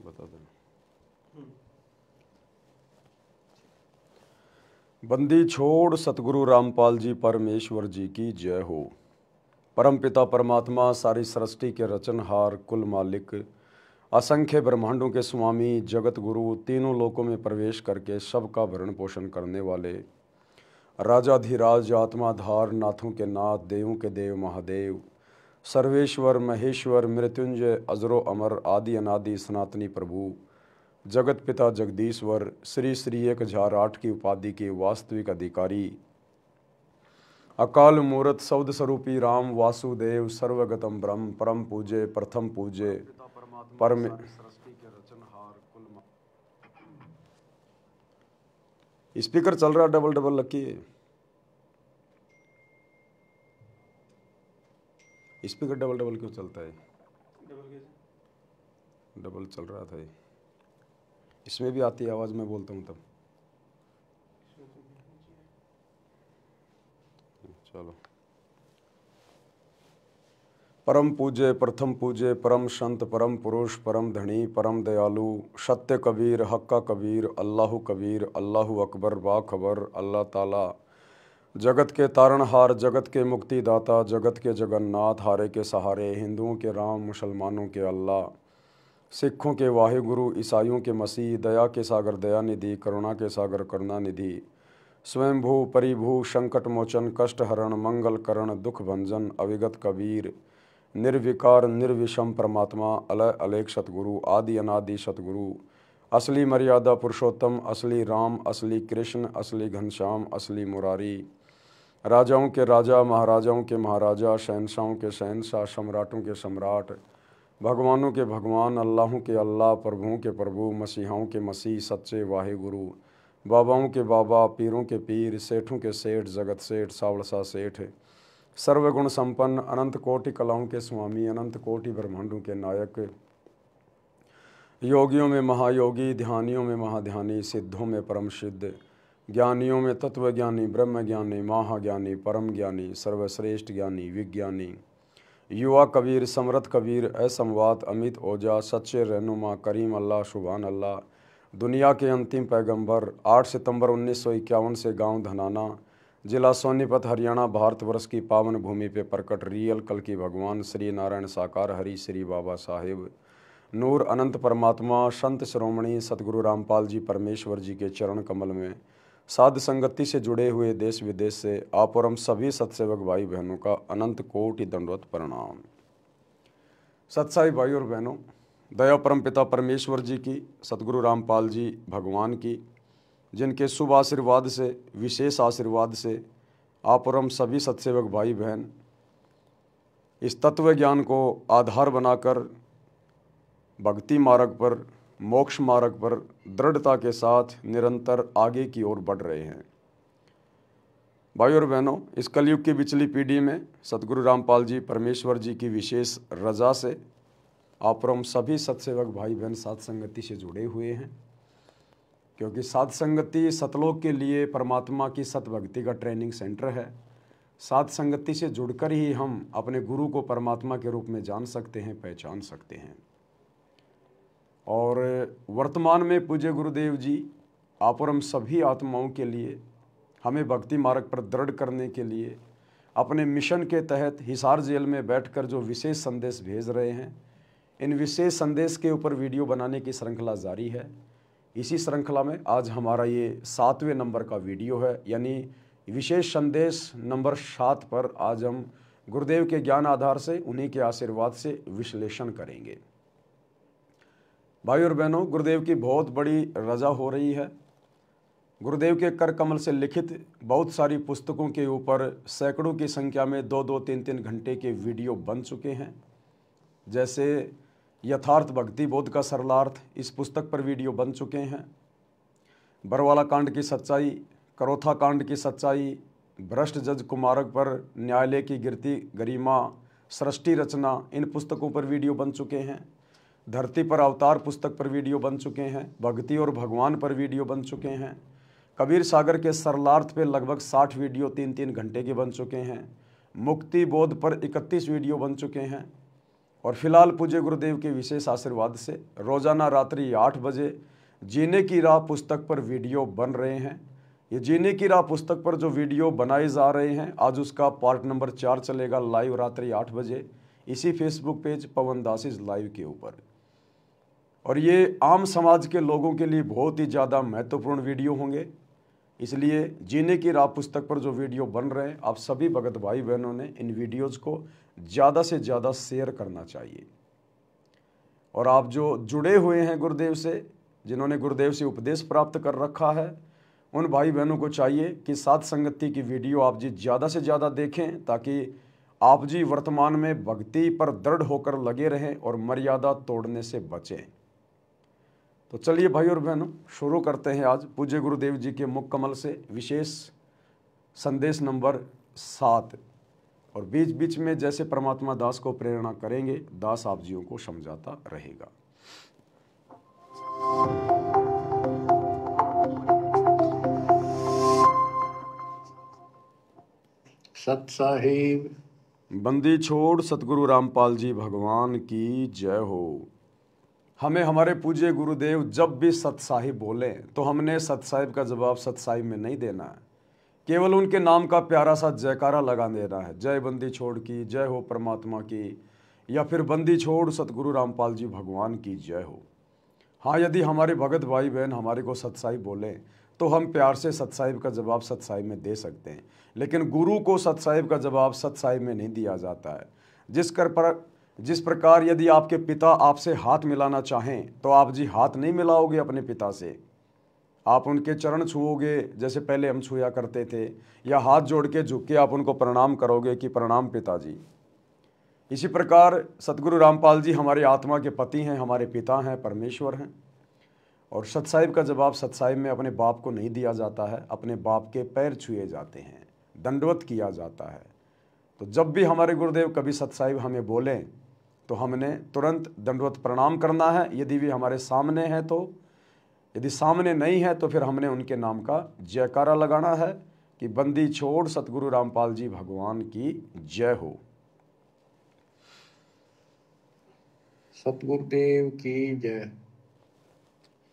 बता दें। बंदी छोड़ सतगुरु रामपाल जी परमेश्वर जी की जय हो। परमपिता परमात्मा सारी सृष्टि के रचनहार कुल मालिक असंख्य ब्रह्मांडों के स्वामी जगत गुरु तीनों लोकों में प्रवेश करके सबका भरण पोषण करने वाले राजाधिराज आत्माधार नाथों के नाथ देवों के देव महादेव सर्वेश्वर महेश्वर मृत्युंजय अजरो अमर आदि अनादि सनातनी प्रभु जगत पिता जगदीश्वर श्री श्री 1008 की उपाधि के वास्तविक अधिकारी अकाल मूर्त शब्द स्वरूपी राम वासुदेव सर्वगतम ब्रह्म परम पूजे प्रथम पूजे परम सृष्टि के रचनहार कुल। स्पीकर चल रहा डबल डबल लकी है। स्पीकर डबल डबल क्यों चलता है? डबल चल रहा था। इसमें भी आती है आवाज़, मैं बोलता हूँ तब। चलो। परम पूज्य प्रथम पूज्य परम संत परम पुरुष परम धनी परम दयालु सत्य कबीर हक्का कबीर अल्लाह कबीर अल्लाह अकबर बाखबर अल्लाह ताला जगत के तारणहार जगत के मुक्तिदाता जगत के जगन्नाथ हारे के सहारे हिंदुओं के राम मुसलमानों के अल्लाह सिखों के वाहिगुरु ईसाइयों के मसीह दया के सागर दया निधि करुणा के सागर करुणा निधि स्वयंभू परिभू संकट मोचन कष्ट हरण मंगल करण दुख भंजन अविगत कबीर निर्विकार निर्विषम परमात्मा अलय अलेख सतगुरु आदि अनादि सतगुरु असली मर्यादा पुरुषोत्तम असली राम असली कृष्ण असली घनश्याम असली मुरारी राजाओं के राजा महाराजाओं के महाराजा शहनशाहों के शहनशाह सम्राटों के सम्राट भगवानों के भगवान अल्लाहों के अल्लाह प्रभुओं के प्रभु मसीहाओं के मसीह सच्चे वाहिगुरु बाबाओं के बाबा पीरों के पीर सेठों के सेठ जगत सेठ सावड़सा सेठ सर्वगुण संपन्न अनंत कोटि कलाओं के स्वामी अनंत कोटि ब्रह्मांडों के नायक योगियों में महायोगी ध्यानियों में महाध्यानी सिद्धों में परम सिद्ध ज्ञानियों में तत्वज्ञानी ब्रह्म ज्ञानी महाज्ञानी परम ज्ञानी सर्वश्रेष्ठ ज्ञानी विज्ञानी युवा कबीर समरथ कबीर असंवात अमित ओजा सच्चे रहनुमा करीम अल्लाह शुभान अल्लाह दुनिया के अंतिम पैगंबर 8 सितंबर 1951 से गांव धनाना जिला सोनीपत हरियाणा भारतवर्ष की पावन भूमि पे प्रकट रियल कल की भगवान श्री नारायण साकार हरि श्री बाबा साहिब नूर अनंत परमात्मा संत श्रोमणी सतगुरु रामपाल जी परमेश्वर जी के चरण कमल में साध संगति से जुड़े हुए देश विदेश से आप और हम सभी सत्सेवक भाई बहनों का अनंत कोटि दंडवत प्रणाम। सत्साई भाई और बहनों, दया परम पिता परमेश्वर जी की सतगुरु रामपाल जी भगवान की जिनके शुभ आशीर्वाद से विशेष आशीर्वाद से आप और हम सभी सत्सेवक भाई बहन इस तत्व ज्ञान को आधार बनाकर भक्ति मार्ग पर मोक्ष मार्ग पर दृढ़ता के साथ निरंतर आगे की ओर बढ़ रहे हैं। भाई और बहनों, इस कलयुग की पिछली पीढ़ी में सतगुरु रामपाल जी परमेश्वर जी की विशेष रजा से आप और हम सभी सत्सेवक भाई बहन साध संगति से जुड़े हुए हैं, क्योंकि साध संगति सतलोक के लिए परमात्मा की सतभक्ति का ट्रेनिंग सेंटर है। साध संगति से जुड़कर ही हम अपने गुरु को परमात्मा के रूप में जान सकते हैं, पहचान सकते हैं। और वर्तमान में पूज्य गुरुदेव जी आप और हम सभी आत्माओं के लिए हमें भक्ति मार्ग पर दृढ़ करने के लिए अपने मिशन के तहत हिसार जेल में बैठकर जो विशेष संदेश भेज रहे हैं, इन विशेष संदेश के ऊपर वीडियो बनाने की श्रृंखला जारी है। इसी श्रृंखला में आज हमारा ये 7वें नंबर का वीडियो है, यानी विशेष संदेश नंबर 7 पर आज हम गुरुदेव के ज्ञान आधार से उन्हीं के आशीर्वाद से विश्लेषण करेंगे। भाई और बहनों, गुरुदेव की बहुत बड़ी रजा हो रही है। गुरुदेव के कर कमल से लिखित बहुत सारी पुस्तकों के ऊपर सैकड़ों की संख्या में 2-2, 3-3 घंटे के वीडियो बन चुके हैं। जैसे यथार्थ भक्ति बोध का सरलार्थ, इस पुस्तक पर वीडियो बन चुके हैं। बरवाला कांड की सच्चाई, करोथा कांड की सच्चाई, भ्रष्ट जज कुमारक पर न्यायालय की गिरती गरिमा, सृष्टि रचना, इन पुस्तकों पर वीडियो बन चुके हैं। धरती पर अवतार पुस्तक पर वीडियो बन चुके हैं। भक्ति और भगवान पर वीडियो बन चुके हैं। कबीर सागर के सरलार्थ पे लगभग 60 वीडियो 3-3 घंटे के बन चुके हैं। मुक्ति बोध पर 31 वीडियो बन चुके हैं। और फिलहाल पूज्य गुरुदेव के विशेष आशीर्वाद से रोजाना रात्रि 8 बजे जीने की राह पुस्तक पर वीडियो बन रहे हैं। ये जीने की राह पुस्तक पर जो वीडियो बनाए जा रहे हैं, आज उसका पार्ट नंबर 4 चलेगा लाइव रात्रि 8 बजे इसी Facebook page Pawan Das is live के ऊपर। और ये आम समाज के लोगों के लिए बहुत ही ज़्यादा महत्वपूर्ण वीडियो होंगे, इसलिए जीने की राह पुस्तक पर जो वीडियो बन रहे हैं, आप सभी भगत भाई बहनों ने इन वीडियोज़ को ज़्यादा से ज़्यादा शेयर करना चाहिए। और आप जो जुड़े हुए हैं गुरुदेव से, जिन्होंने गुरुदेव से उपदेश प्राप्त कर रखा है, उन भाई बहनों को चाहिए कि साथ संगति की वीडियो आप जी ज़्यादा से ज़्यादा देखें, ताकि आप जी वर्तमान में भक्ति पर दृढ़ होकर लगे रहें और मर्यादा तोड़ने से बचें। तो चलिए भाई और बहनों, शुरू करते हैं आज पूज्य गुरुदेव जी के मुख कमल से विशेष संदेश नंबर 7। और बीच बीच में जैसे परमात्मा दास को प्रेरणा करेंगे, दास आप जियों को समझाता रहेगा। सत साहिब। बंदी छोड़ सतगुरु रामपाल जी भगवान की जय हो। हमें हमारे पूज्य गुरुदेव जब भी सत साहिब बोले तो हमने सत साहिब का जवाब सत साहिब में नहीं देना है, केवल उनके नाम का प्यारा सा जयकारा लगा देना है, जय बंदी छोड़ की जय हो परमात्मा की, या फिर बंदी छोड़ सतगुरु रामपाल जी भगवान की जय हो। हाँ, यदि हमारे भगत भाई बहन हमारे को सत साहिब बोले तो हम प्यार से सत साहिब का जवाब सत साहिब में दे सकते हैं, लेकिन गुरु को सत साहिब का जवाब सत साहिब में नहीं दिया जाता है। जिस प्रकार यदि आपके पिता आपसे हाथ मिलाना चाहें तो आप जी हाथ नहीं मिलाओगे अपने पिता से, आप उनके चरण छुओगे जैसे पहले हम छुआ करते थे, या हाथ जोड़ के झुक के आप उनको प्रणाम करोगे कि प्रणाम पिताजी। इसी प्रकार सतगुरु रामपाल जी हमारी आत्मा के पति हैं, हमारे पिता हैं, परमेश्वर हैं। और सत साहिब का जवाब सत साहिब में अपने बाप को नहीं दिया जाता है, अपने बाप के पैर छुए जाते हैं, दंडवत किया जाता है। तो जब भी हमारे गुरुदेव कभी सत साहिब हमें बोलें तो हमने तुरंत दंडवत प्रणाम करना है, यदि भी हमारे सामने है तो। यदि सामने नहीं है तो फिर हमने उनके नाम का जयकारा लगाना है कि बंदी छोड़ सतगुरु रामपाल जी भगवान की जय हो। सतगुरुदेव की जय।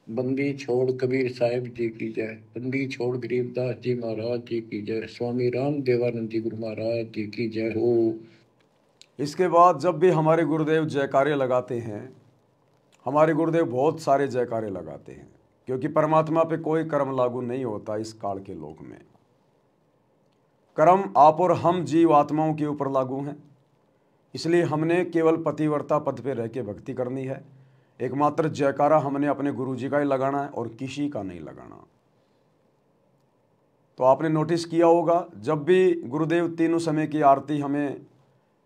बंदी छोड़ कबीर साहिब जी की जय। बंदी छोड़ गरीबदास जी महाराज जी की जय। स्वामी राम देवानंद जी गुरु महाराज जी की जय हो। इसके बाद जब भी हमारे गुरुदेव जयकारे लगाते हैं, हमारे गुरुदेव बहुत सारे जयकारे लगाते हैं, क्योंकि परमात्मा पे कोई कर्म लागू नहीं होता इस काल के लोक में। कर्म आप और हम जीव आत्माओं के ऊपर लागू हैं, इसलिए हमने केवल पतिव्रता पद पे रह के भक्ति करनी है। एकमात्र जयकारा हमने अपने गुरु जी का ही लगाना है और किसी का नहीं लगाना। तो आपने नोटिस किया होगा, जब भी गुरुदेव तीनों समय की आरती हमें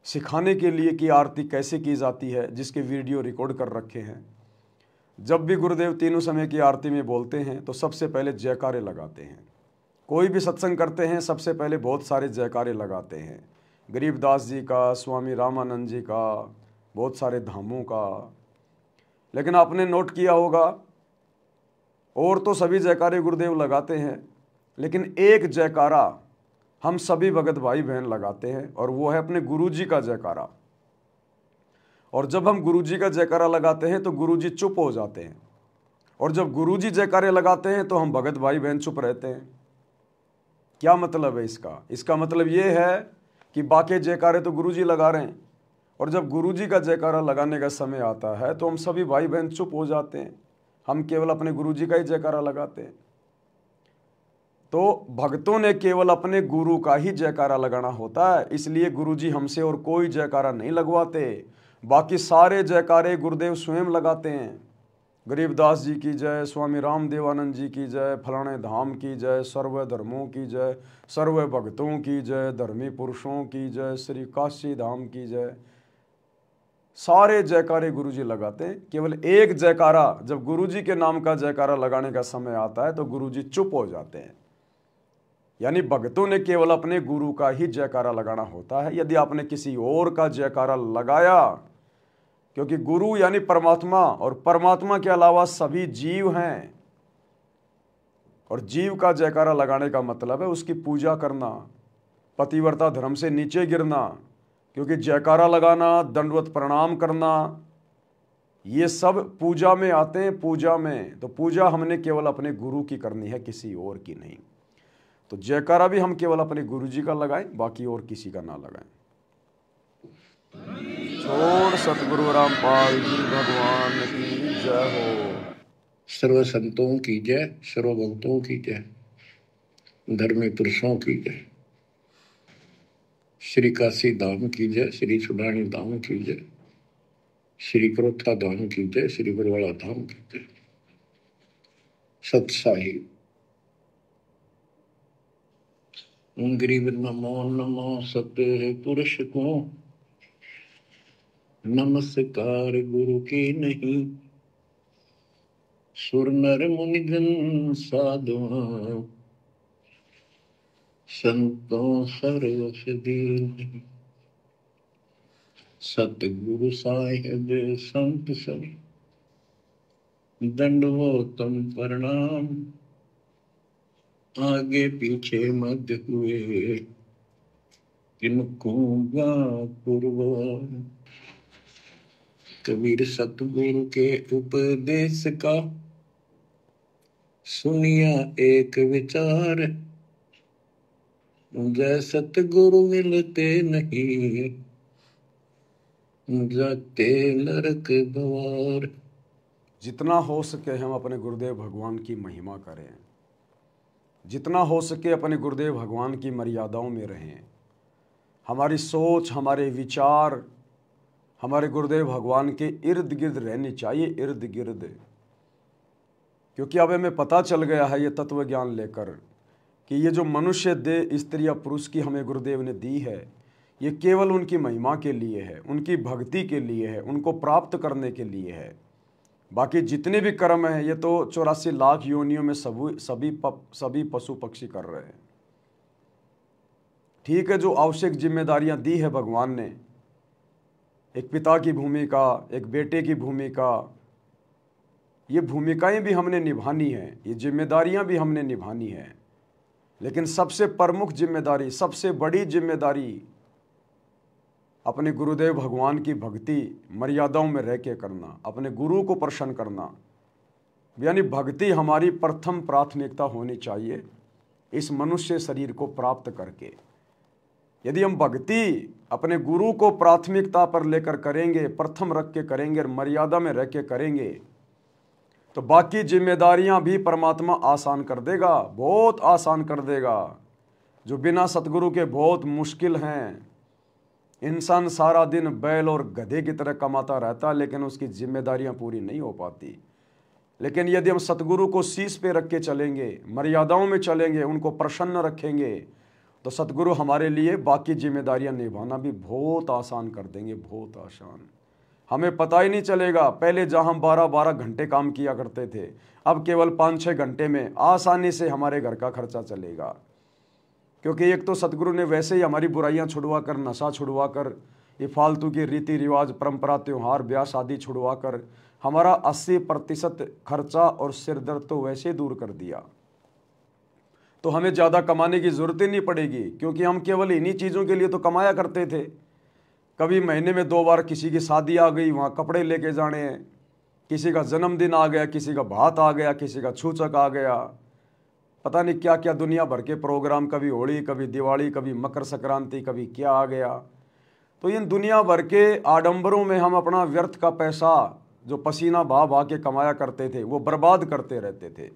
सिखाने के लिए कि आरती कैसे की जाती है, जिसके वीडियो रिकॉर्ड कर रखे हैं, जब भी गुरुदेव तीनों समय की आरती में बोलते हैं तो सबसे पहले जयकारे लगाते हैं। कोई भी सत्संग करते हैं सबसे पहले बहुत सारे जयकारे लगाते हैं, गरीबदास जी का, स्वामी रामानंद जी का, बहुत सारे धामों का। लेकिन आपने नोट किया होगा, और तो सभी जयकारे गुरुदेव लगाते हैं, लेकिन एक जयकारा हम सभी भगत भाई बहन लगाते हैं, और वो है अपने गुरुजी का जयकारा। और जब हम गुरुजी का जयकारा लगाते हैं तो गुरुजी चुप हो जाते हैं, और जब गुरुजी जयकारे लगाते हैं तो हम भगत भाई बहन चुप रहते हैं। क्या मतलब है इसका? इसका मतलब ये है कि बाकी जयकारे तो गुरुजी लगा रहे हैं, और जब गुरुजी का जयकारा लगाने का समय आता है तो हम सभी भाई बहन चुप हो जाते हैं, हम केवल अपने गुरुजी का ही जयकारा लगाते हैं। तो भक्तों ने केवल अपने गुरु का ही जयकारा लगाना होता है, इसलिए गुरुजी हमसे और कोई जयकारा नहीं लगवाते। बाकी सारे जयकारे गुरुदेव स्वयं लगाते हैं। गरीबदास जी की जय, स्वामी राम देवानंद जी की जय, फलाने धाम की जय, सर्व धर्मों की जय, सर्व भक्तों की जय, धर्मी पुरुषों की जय, श्री काशी धाम की जय। सारे जयकारे गुरुजी लगाते हैं। केवल एक जयकारा जब गुरुजी के नाम का जयकारा लगाने का समय आता है तो गुरुजी चुप हो जाते हैं। यानी भक्तों ने केवल अपने गुरु का ही जयकारा लगाना होता है। यदि आपने किसी और का जयकारा लगाया, क्योंकि गुरु यानी परमात्मा, और परमात्मा के अलावा सभी जीव हैं, और जीव का जयकारा लगाने का मतलब है उसकी पूजा करना, पतिव्रता धर्म से नीचे गिरना, क्योंकि जयकारा लगाना, दंडवत प्रणाम करना, ये सब पूजा में आते हैं। पूजा में तो पूजा हमने केवल अपने गुरु की करनी है, किसी और की नहीं। तो जयकारा भी हम केवल अपने गुरु जी का लगाएं, बाकी और किसी का ना लगाएं। छोड़ सतगुरु रामपाल जी भगवान की जय हो। सर्व संतों की जय, सर्व भक्तों की जय, धर्मी पुरुषों की जय, श्री काशी धाम की जय, श्री सुडानी धाम की जय, श्री क्रोथा धाम की जय, श्री बरवाड़ा धाम की जय। सत्साही गरीब नमो नमो सत्य पुरुष को, नमस्कार गुरु की नहीं, सुर नर मुनि जन साधु, संतों सर्वस दीन। सतगुरु साहिब संत सब, दंडवतम प्रणाम, आगे पीछे मध्य हुए, किनको पूर्व। कबीर सतगुरु के उपदेश का, सुनिया एक विचार, जय सतगुरु मिलते नहीं, जाते नरक द्वार। जितना हो सके हम अपने गुरुदेव भगवान की महिमा करें, जितना हो सके अपने गुरुदेव भगवान की मर्यादाओं में रहें। हमारी सोच, हमारे विचार हमारे गुरुदेव भगवान के इर्द गिर्द रहनी चाहिए, इर्द गिर्द। क्योंकि अब हमें पता चल गया है ये तत्व ज्ञान लेकर कि ये जो मनुष्य देह, स्त्री या पुरुष की हमें गुरुदेव ने दी है, ये केवल उनकी महिमा के लिए है, उनकी भक्ति के लिए है, उनको प्राप्त करने के लिए है। बाकी जितने भी कर्म हैं ये तो 84 लाख योनियों में सभी पशु पक्षी कर रहे हैं। ठीक है, जो आवश्यक जिम्मेदारियां दी है भगवान ने, एक पिता की भूमिका, एक बेटे की भूमिका, ये भूमिकाएं भी हमने निभानी है, ये जिम्मेदारियां भी हमने निभानी है। लेकिन सबसे प्रमुख जिम्मेदारी, सबसे बड़ी जिम्मेदारी अपने गुरुदेव भगवान की भक्ति मर्यादाओं में रह के करना, अपने गुरु को प्रसन्न करना। यानी भक्ति हमारी प्रथम प्राथमिकता होनी चाहिए इस मनुष्य शरीर को प्राप्त करके। यदि हम भक्ति अपने गुरु को प्राथमिकता पर लेकर करेंगे, प्रथम रख के करेंगे, मर्यादा में रह के करेंगे, तो बाकी जिम्मेदारियां भी परमात्मा आसान कर देगा, बहुत आसान कर देगा। जो बिना सतगुरु के बहुत मुश्किल हैं। इंसान सारा दिन बैल और गधे की तरह कमाता रहता, लेकिन उसकी जिम्मेदारियां पूरी नहीं हो पाती। लेकिन यदि हम सतगुरु को शीश पे रख के चलेंगे, मर्यादाओं में चलेंगे, उनको प्रसन्न रखेंगे, तो सतगुरु हमारे लिए बाकी जिम्मेदारियां निभाना भी बहुत आसान कर देंगे, बहुत आसान। हमें पता ही नहीं चलेगा। पहले जहां हम 12-12 घंटे काम किया करते थे, अब केवल 5-6 घंटे में आसानी से हमारे घर का खर्चा चलेगा। क्योंकि एक तो सतगुरु ने वैसे ही हमारी बुराइयां छुड़वा कर, नशा छुड़वा कर, ये फालतू के रीति रिवाज, परंपरा, त्यौहार, ब्याह शादी छुड़वा कर हमारा 80% खर्चा और सिरदर्द तो वैसे दूर कर दिया। तो हमें ज़्यादा कमाने की ज़रूरत ही नहीं पड़ेगी, क्योंकि हम केवल इन्हीं चीज़ों के लिए तो कमाया करते थे। कभी महीने में 2 बार किसी की शादी आ गई, वहाँ कपड़े लेके जाने हैं, किसी का जन्मदिन आ गया, किसी का भात आ गया, किसी का छूचक आ गया, पता नहीं क्या क्या दुनिया भर के प्रोग्राम, कभी होली, कभी दिवाली, कभी मकर संक्रांति, कभी क्या आ गया। तो इन दुनिया भर के आडंबरों में हम अपना व्यर्थ का पैसा जो पसीना बहा बहा के कमाया करते थे वो बर्बाद करते रहते थे।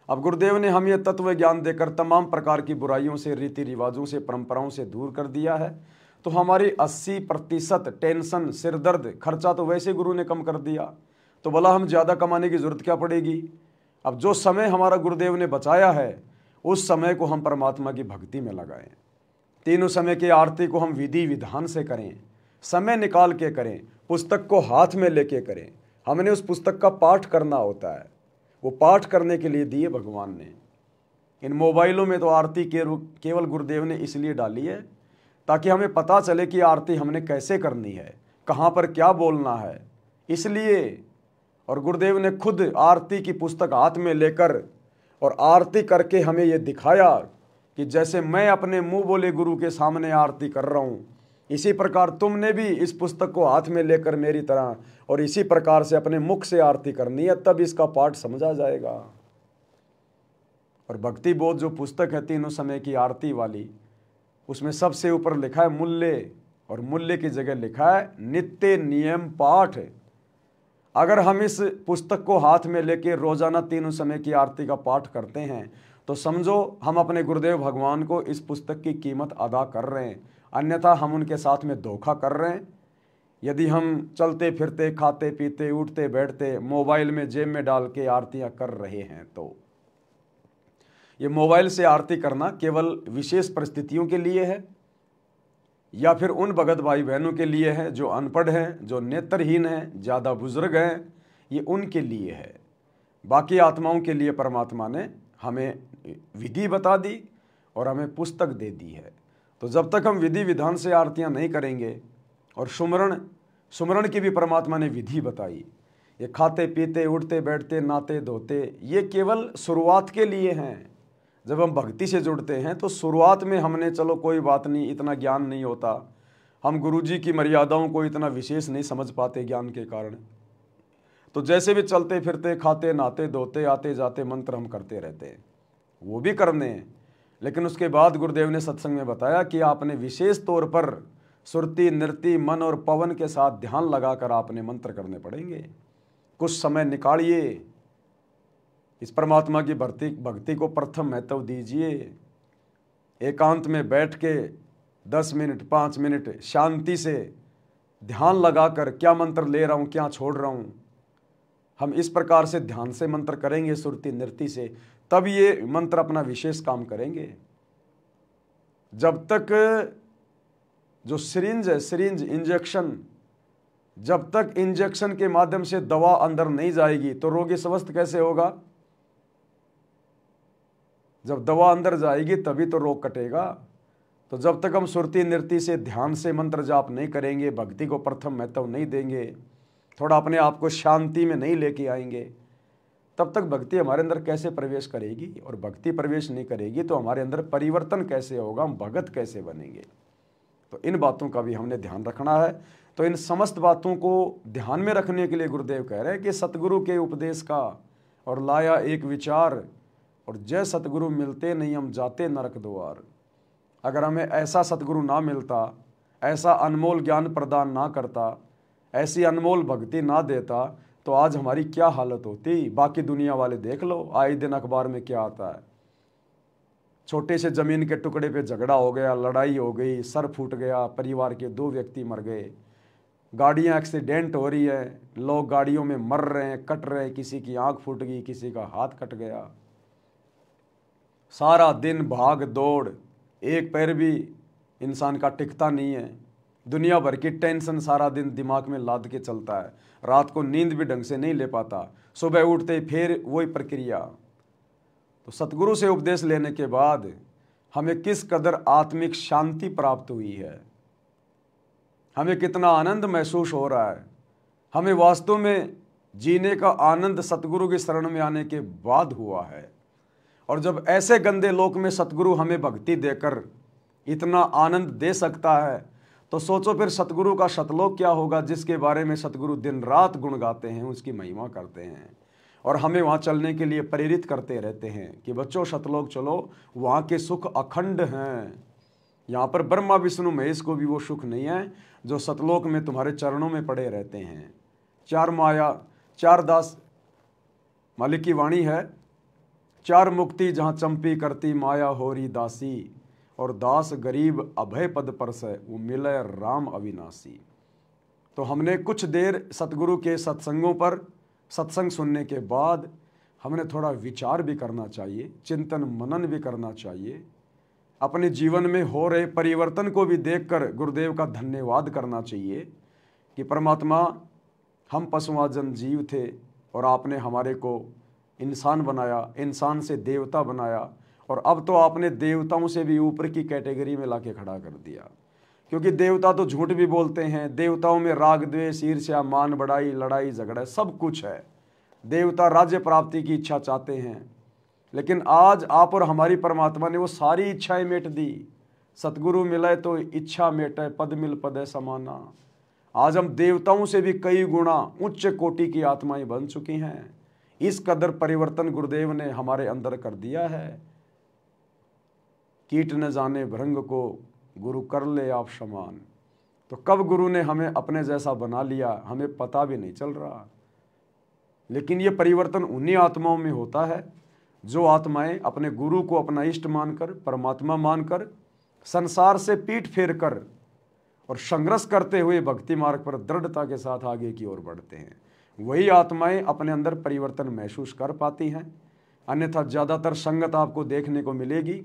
अब गुरुदेव ने हमें तत्व ज्ञान देकर तमाम प्रकार की बुराइयों से, रीति रिवाजों से, परंपराओं से दूर कर दिया है। तो हमारी 80% टेंशन, सिरदर्द, खर्चा तो वैसे गुरु ने कम कर दिया। तो भला हम ज़्यादा कमाने की ज़रूरत क्या पड़ेगी। अब जो समय हमारा गुरुदेव ने बचाया है उस समय को हम परमात्मा की भक्ति में लगाएं। तीनों समय की आरती को हम विधि विधान से करें, समय निकाल के करें, पुस्तक को हाथ में लेके करें। हमने उस पुस्तक का पाठ करना होता है, वो पाठ करने के लिए दिए भगवान ने। इन मोबाइलों में तो आरती केवल गुरुदेव ने इसलिए डाली है ताकि हमें पता चले कि आरती हमने कैसे करनी है, कहाँ पर क्या बोलना है, इसलिए। और गुरुदेव ने खुद आरती की पुस्तक हाथ में लेकर और आरती करके हमें ये दिखाया कि जैसे मैं अपने मुंह बोले गुरु के सामने आरती कर रहा हूँ, इसी प्रकार तुमने भी इस पुस्तक को हाथ में लेकर मेरी तरह और इसी प्रकार से अपने मुख से आरती करनी है, तब इसका पाठ समझा जाएगा। और भक्ति बोध जो पुस्तक है तीनों समय की आरती वाली, उसमें सबसे ऊपर लिखा है मूल्य, और मूल्य की जगह लिखा है नित्य नियम पाठ। अगर हम इस पुस्तक को हाथ में लेके रोजाना तीनों समय की आरती का पाठ करते हैं तो समझो हम अपने गुरुदेव भगवान को इस पुस्तक की कीमत अदा कर रहे हैं, अन्यथा हम उनके साथ में धोखा कर रहे हैं। यदि हम चलते फिरते, खाते पीते, उठते बैठते, मोबाइल में जेब में डाल के आरतियां कर रहे हैं, तो ये मोबाइल से आरती करना केवल विशेष परिस्थितियों के लिए है या फिर उन भगत भाई बहनों के लिए है जो अनपढ़ हैं, जो नेत्रहीन हैं, ज़्यादा बुजुर्ग हैं, ये उनके लिए है। बाकी आत्माओं के लिए परमात्मा ने हमें विधि बता दी और हमें पुस्तक दे दी है। तो जब तक हम विधि विधान से आरतियां नहीं करेंगे, और सुमरण की भी परमात्मा ने विधि बताई, ये खाते पीते, उठते बैठते, नहाते धोते, ये केवल शुरुआत के लिए हैं। जब हम भक्ति से जुड़ते हैं तो शुरुआत में हमने चलो कोई बात नहीं, इतना ज्ञान नहीं होता, हम गुरुजी की मर्यादाओं को इतना विशेष नहीं समझ पाते ज्ञान के कारण, तो जैसे भी चलते फिरते, खाते नहाते धोते, आते जाते मंत्र हम करते रहते हैं, वो भी करने हैं। लेकिन उसके बाद गुरुदेव ने सत्संग में बताया कि आपने विशेष तौर पर सुरती, नृत्य, मन और पवन के साथ ध्यान लगाकर आपने मंत्र करने पड़ेंगे। कुछ समय निकालिए, इस परमात्मा की भक्ति को प्रथम महत्व दीजिए। एकांत में बैठ के 10 मिनट 5 मिनट शांति से ध्यान लगाकर क्या मंत्र ले रहा हूँ, क्या छोड़ रहा हूँ, हम इस प्रकार से ध्यान से मंत्र करेंगे, सुरती नृत्य से, तब ये मंत्र अपना विशेष काम करेंगे। जब तक जो सिरिंज है, सिरिंज इंजेक्शन, जब तक इंजेक्शन के माध्यम से दवा अंदर नहीं जाएगी तो रोगी स्वस्थ कैसे होगा? जब दवा अंदर जाएगी तभी तो रोग कटेगा। तो जब तक हम सुरती नृत्य से, ध्यान से मंत्र जाप नहीं करेंगे, भक्ति को प्रथम महत्व नहीं देंगे, थोड़ा अपने आप को शांति में नहीं लेके आएंगे, तब तक भक्ति हमारे अंदर कैसे प्रवेश करेगी? और भक्ति प्रवेश नहीं करेगी तो हमारे अंदर परिवर्तन कैसे होगा, हम भगत कैसे बनेंगे? तो इन बातों का भी हमने ध्यान रखना है। तो इन समस्त बातों को ध्यान में रखने के लिए गुरुदेव कह रहे हैं कि सतगुरु के उपदेश का और लाया एक विचार, और जय सतगुरु मिलते नहीं हम जाते नरक द्वार। अगर हमें ऐसा सतगुरु ना मिलता, ऐसा अनमोल ज्ञान प्रदान ना करता, ऐसी अनमोल भक्ति ना देता, तो आज हमारी क्या हालत होती? बाकी दुनिया वाले देख लो, आए दिन अखबार में क्या आता है, छोटे से जमीन के टुकड़े पे झगड़ा हो गया, लड़ाई हो गई, सर फूट गया, परिवार के 2 व्यक्ति मर गए, गाड़ियां एक्सीडेंट हो रही है, लोग गाड़ियों में मर रहे हैं, कट रहे हैं, किसी की आंख फूट गई, किसी का हाथ कट गया, सारा दिन भाग दौड़, एक पैर भी इंसान का टिकता नहीं है, दुनिया भर की टेंशन सारा दिन दिमाग में लाद के चलता है, रात को नींद भी ढंग से नहीं ले पाता, सुबह उठते फिर वही प्रक्रिया। तो सतगुरु से उपदेश लेने के बाद हमें किस कदर आत्मिक शांति प्राप्त हुई है, हमें कितना आनंद महसूस हो रहा है, हमें वास्तव में जीने का आनंद सतगुरु की शरण में आने के बाद हुआ है। और जब ऐसे गंदे लोक में सतगुरु हमें भक्ति देकर इतना आनंद दे सकता है, तो सोचो फिर सतगुरु का शतलोक क्या होगा, जिसके बारे में सतगुरु दिन रात गुण गाते हैं, उसकी महिमा करते हैं और हमें वहाँ चलने के लिए प्रेरित करते रहते हैं कि बच्चों शतलोक चलो, वहाँ के सुख अखंड हैं। यहाँ पर ब्रह्मा विष्णु महेश को भी वो सुख नहीं है जो सतलोक में तुम्हारे चरणों में पड़े रहते हैं। 4 माया 4 दास, मालिक की वाणी है, 4 मुक्ति जहाँ चंपी करती माया होरी दासी, और दास गरीब अभय पद परसै वो मिले राम अविनाशी। तो हमने कुछ देर सतगुरु के सत्संगों पर सत्संग सुनने के बाद हमने थोड़ा विचार भी करना चाहिए, चिंतन मनन भी करना चाहिए, अपने जीवन में हो रहे परिवर्तन को भी देखकर गुरुदेव का धन्यवाद करना चाहिए कि परमात्मा हम पशुआजन जीव थे और आपने हमारे को इंसान बनाया, इंसान से देवता बनाया, और अब तो आपने देवताओं से भी ऊपर की कैटेगरी में लाके खड़ा कर दिया। क्योंकि देवता तो झूठ भी बोलते हैं, देवताओं में राग द्वेष ईर्ष्या मान बढ़ाई लड़ाई झगड़ा सब कुछ है, देवता राज्य प्राप्ति की इच्छा चाहते हैं, लेकिन आज आप और हमारी परमात्मा ने वो सारी इच्छाएं मिट दी, सतगुरु मिले तो इच्छा मेटे, पद मिल पदे समाना। आज हम देवताओं से भी कई गुना उच्च कोटि की आत्माएं बन चुकी हैं। इस कदर परिवर्तन गुरुदेव ने हमारे अंदर कर दिया है। कीट न जाने भृंग को, गुरु कर ले आप समान। तो कब गुरु ने हमें अपने जैसा बना लिया, हमें पता भी नहीं चल रहा। लेकिन ये परिवर्तन उन्हीं आत्माओं में होता है जो आत्माएं अपने गुरु को अपना इष्ट मानकर, परमात्मा मानकर, संसार से पीठ फेर कर और संघर्ष करते हुए भक्ति मार्ग पर दृढ़ता के साथ आगे की ओर बढ़ते हैं। वही आत्माएं अपने अंदर परिवर्तन महसूस कर पाती हैं। अन्यथा ज़्यादातर संगत आपको देखने को मिलेगी,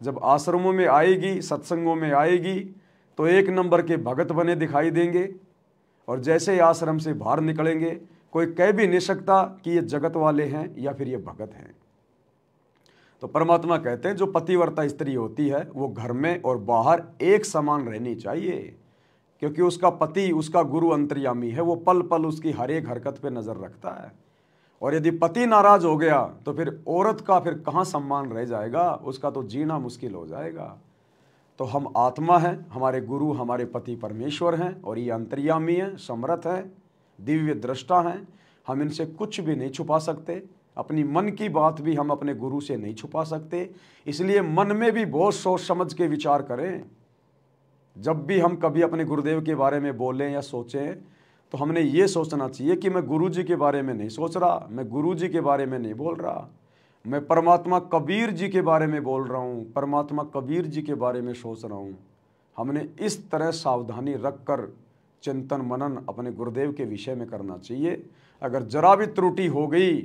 जब आश्रमों में आएगी, सत्संगों में आएगी, तो एक नंबर के भगत बने दिखाई देंगे, और जैसे ही आश्रम से बाहर निकलेंगे कोई कह भी नहीं सकता कि ये जगत वाले हैं या फिर ये भगत हैं। तो परमात्मा कहते हैं जो पतिव्रता स्त्री होती है वो घर में और बाहर एक समान रहनी चाहिए, क्योंकि उसका पति, उसका गुरु अंतर्यामी है। वो पल पल उसकी हर एक हरकत पे नजर रखता है। और यदि पति नाराज हो गया तो फिर औरत का फिर कहाँ सम्मान रह जाएगा, उसका तो जीना मुश्किल हो जाएगा। तो हम आत्मा हैं, हमारे गुरु हमारे पति परमेश्वर हैं, और ये अंतर्यामी हैं, समर्थ हैं, दिव्य दृष्टा हैं। हम इनसे कुछ भी नहीं छुपा सकते। अपनी मन की बात भी हम अपने गुरु से नहीं छुपा सकते। इसलिए मन में भी बहुत सोच समझ के विचार करें। जब भी हम कभी अपने गुरुदेव के बारे में बोलें या सोचें तो हमने ये सोचना चाहिए कि मैं गुरु जी के बारे में नहीं सोच रहा, मैं गुरु जी के बारे में नहीं बोल रहा, मैं परमात्मा कबीर जी के बारे में बोल रहा हूँ, परमात्मा कबीर जी के बारे में सोच रहा हूँ। हमने इस तरह सावधानी रखकर चिंतन मनन अपने गुरुदेव के विषय में करना चाहिए। अगर जरा भी त्रुटि हो गई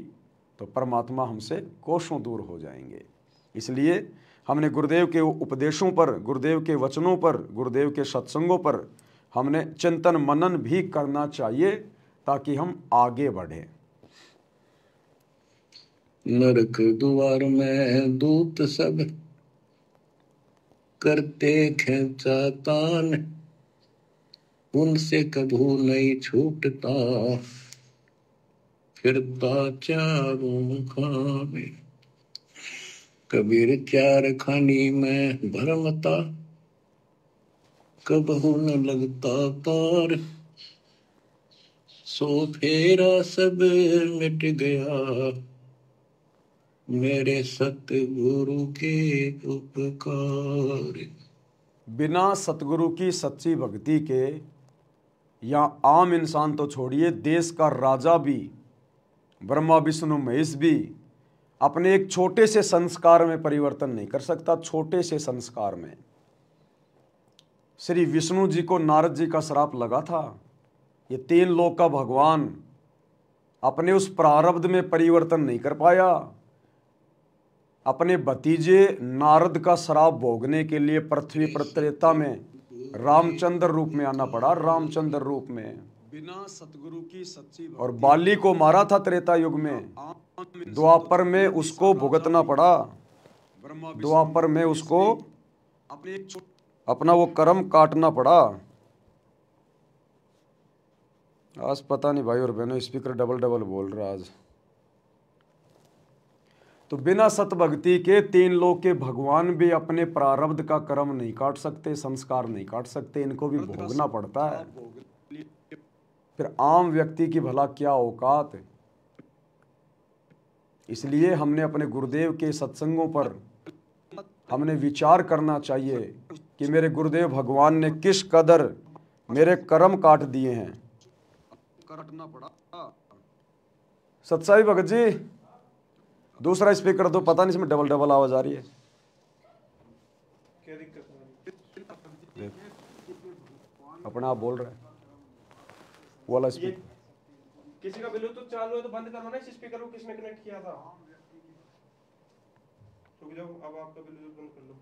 तो परमात्मा हमसे कोसों दूर हो जाएंगे। इसलिए हमने गुरुदेव के उपदेशों पर, गुरुदेव के वचनों पर, गुरुदेव के सत्संगों पर हमने चिंतन मनन भी करना चाहिए ताकि हम आगे बढ़ें। नरक द्वार में दूत सब करते खेचा तान, उनसे कभू नहीं छूटता फिरता चारों खाने। कबीर चार खानी में भरमता, कबहू न लगता तार। सो फेरा सब मिट गया, मेरे सतगुरु के उपकार। बिना सतगुरु की सच्ची भक्ति के या आम इंसान तो छोड़िए, देश का राजा भी, ब्रह्मा विष्णु महेश भी अपने एक छोटे से संस्कार में परिवर्तन नहीं कर सकता। छोटे से संस्कार में श्री विष्णु जी को नारद जी का श्राप लगा था। ये 3 लोक का भगवान अपने उस प्रारब्ध में परिवर्तन नहीं कर पाया। अपने भतीजे नारद का श्राप भोगने के लिए पृथ्वी पर त्रेता में रामचंद्र रूप में आना पड़ा, रामचंद्र रूप में। बिना सतगुरु की सच्ची, और बाली को मारा था त्रेता युग में, द्वापर में उसको भुगतना पड़ा। द्वापर में उसको अपना वो कर्म काटना पड़ा। आज पता नहीं भाई और बहनों, स्पीकर डबल डबल बोल रहा आज। तो बिना सतभक्ति के 3 लोक के भगवान भी अपने प्रारब्ध का कर्म नहीं काट सकते, संस्कार नहीं काट सकते, इनको भी भोगना पड़ता है। फिर आम व्यक्ति की भला क्या औकात। इसलिए हमने अपने गुरुदेव के सत्संगों पर हमने विचार करना चाहिए कि मेरे गुरुदेव भगवान ने किस कदर मेरे कर्म काट दिए हैं। काटना पड़ा। सत्साई भगत जी, दूसरा स्पीकर दो, पता नहीं इसमें डबल डबल आवाज आ रही है। क्या दिक्कत है? अपना आप बोल रहे हैं वो वाला स्पीकर। किसी का ब्लूटूथ चालू है तो बंद करना ना इस स्पीकर को। किसने कनेक्ट किया था? रुक जाओ, अब आपका ब्लूटूथ बंद कर लो।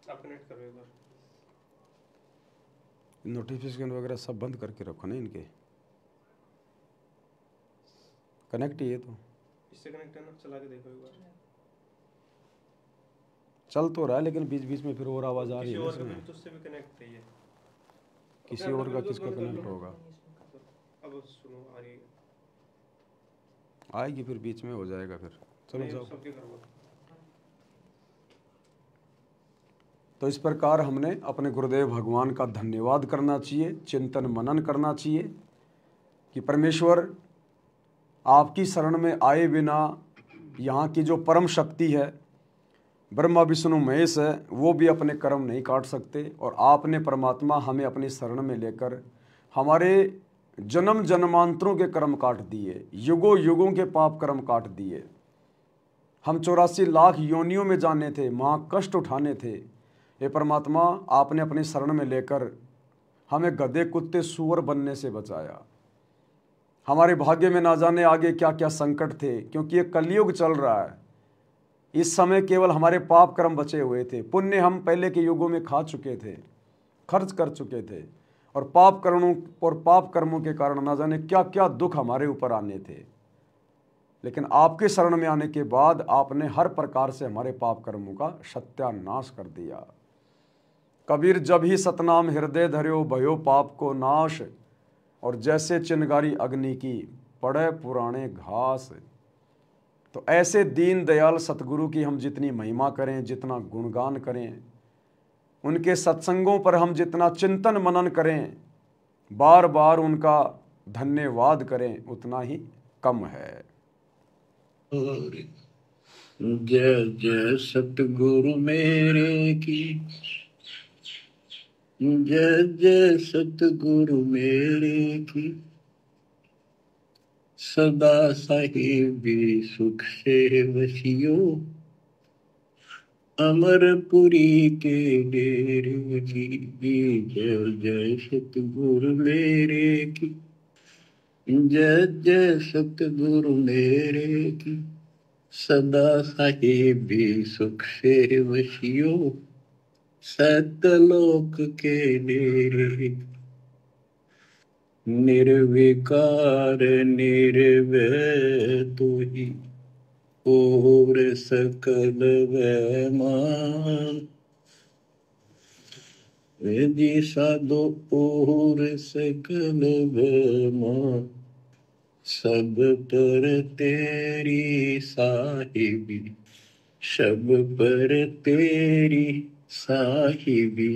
आप कनेक्ट करो एक बार। नोटिफिकेशन वगैरह सब बंद करके रखो ना इनके। कनेक्ट ही है तो इससे कनेक्ट है ना, चला के देखो एक बार। चल तो रहा है लेकिन बीच बीच में फिर और आवाज़ आ रही किसी है ना और का इसमें। ब्लूटूथ से भी कनेक्ट है ये। किसी और का किसका कनेक्ट होगा? अब सुनो आ रही है। आएगी फिर बीच में हो जाएगा फिर। चलो नहीं, जाओ। सबके करो। तो इस प्रकार हमने अपने गुरुदेव भगवान का धन्यवाद करना चाहिए, चिंतन मनन करना चाहिए कि परमेश्वर आपकी शरण में आए बिना यहाँ की जो परम शक्ति है, ब्रह्मा विष्णु महेश है, वो भी अपने कर्म नहीं काट सकते। और आपने परमात्मा हमें अपनी शरण में लेकर हमारे जन्म जन्मांतरों के कर्म काट दिए, युगों युगों के पाप कर्म काट दिए। हम 84 लाख योनियों में जाने थे, वहाँ कष्ट उठाने थे। ये परमात्मा आपने अपनी शरण में लेकर हमें गधे कुत्ते सूअर बनने से बचाया। हमारे भाग्य में ना जाने आगे क्या क्या संकट थे, क्योंकि ये कलयुग चल रहा है। इस समय केवल हमारे पाप कर्म बचे हुए थे, पुण्य हम पहले के युगों में खा चुके थे, खर्च कर चुके थे, और पाप कर्मों के कारण ना जाने क्या क्या दुख हमारे ऊपर आने थे। लेकिन आपके शरण में आने के बाद आपने हर प्रकार से हमारे पाप कर्मों का सत्यानाश कर दिया। कबीर जब ही सतनाम हृदय धर्यो भयो पाप को नाश, और जैसे चिनगारी अग्नि की पड़े पुराने घास। तो ऐसे दीन दयाल सतगुरु की हम जितनी महिमा करें, जितना गुणगान करें, उनके सत्संगों पर हम जितना चिंतन मनन करें, बार बार उनका धन्यवाद करें, उतना ही कम है। और जय जय सतगुरु मेरे की, जय जय सतगुरु मेरे की, सदा साहिबी सुख से वसियो, अमरपुरी के डेरे की। जय जय सतगुरु मेरे की, जय जय सतगुरु मेरे की, सदा साहिबी सुख से वसियो, सतलोक के डेरे। निर्विकार निर्भय तू ही, और सकल वैमान, वेदी साधो और सकल वैमान, सब पर तेरी साहिबी, सब पर तेरी साहिबी,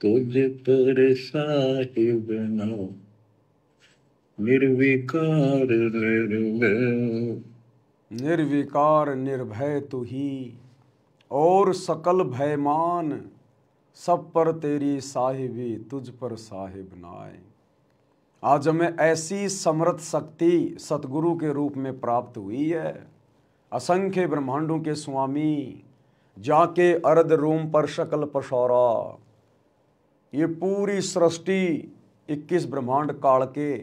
तुझ पर साहिब नाम, निर्विकार निर्भय। निर्विकार निर्भय तू ही, और सकल भयमान, सब पर तेरी साहिबी, तुझ पर साहिब नाय। आज हमें ऐसी समर्थ शक्ति सतगुरु के रूप में प्राप्त हुई है। असंख्य ब्रह्मांडों के स्वामी, जाके अर्ध रोम पर शकल पशौरा। ये पूरी सृष्टि 21 ब्रह्मांड काल के,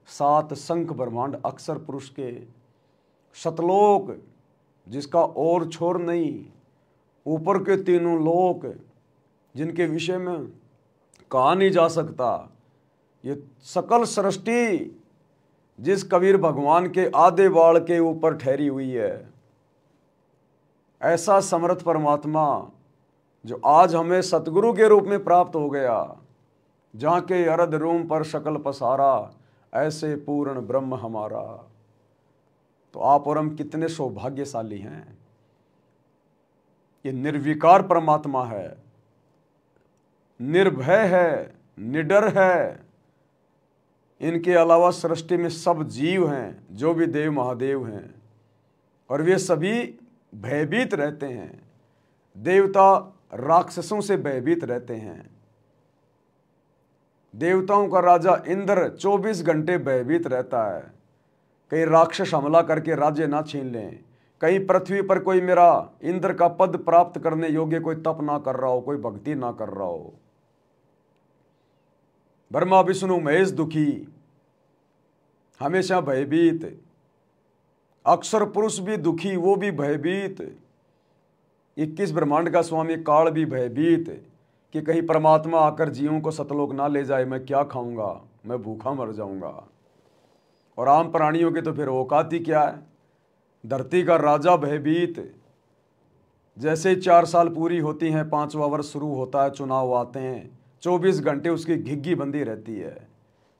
7 शंख ब्रह्मांड अक्षर पुरुष के, शतलोक जिसका और छोर नहीं, ऊपर के तीनों लोक जिनके विषय में कहा नहीं जा सकता, ये सकल सृष्टि जिस कबीर भगवान के आधे बाल के ऊपर ठहरी हुई है। ऐसा समर्थ परमात्मा जो आज हमें सतगुरु के रूप में प्राप्त हो गया, जहाँ के अर्ध रूम पर शकल पसारा, ऐसे पूर्ण ब्रह्म हमारा। तो आप और हम कितने सौभाग्यशाली हैं। ये निर्विकार परमात्मा है, निर्भय है, निडर है। इनके अलावा सृष्टि में सब जीव हैं, जो भी देव महादेव हैं, और वे सभी भयभीत रहते हैं। देवता राक्षसों से भयभीत रहते हैं। देवताओं का राजा इंद्र 24 घंटे भयभीत रहता है, कहीं राक्षस हमला करके राज्य ना छीन लें, कहीं पृथ्वी पर कोई मेरा इंद्र का पद प्राप्त करने योग्य कोई तप ना कर रहा हो, कोई भक्ति ना कर रहा हो। ब्रह्मा विष्णु महेश दुखी, हमेशा भयभीत। अक्षर पुरुष भी दुखी, वो भी भयभीत। 21 ब्रह्मांड का स्वामी काल भी भयभीत कि कहीं परमात्मा आकर जीवों को सतलोक ना ले जाए, मैं क्या खाऊंगा, मैं भूखा मर जाऊंगा। और आम प्राणियों के तो फिर औकात ही क्या है। धरती का राजा भयभीत, जैसे ही 4 साल पूरी होती हैं, 5वां वर्ष शुरू होता है, चुनाव आते हैं, 24 घंटे उसकी घिग्गी बंदी रहती है।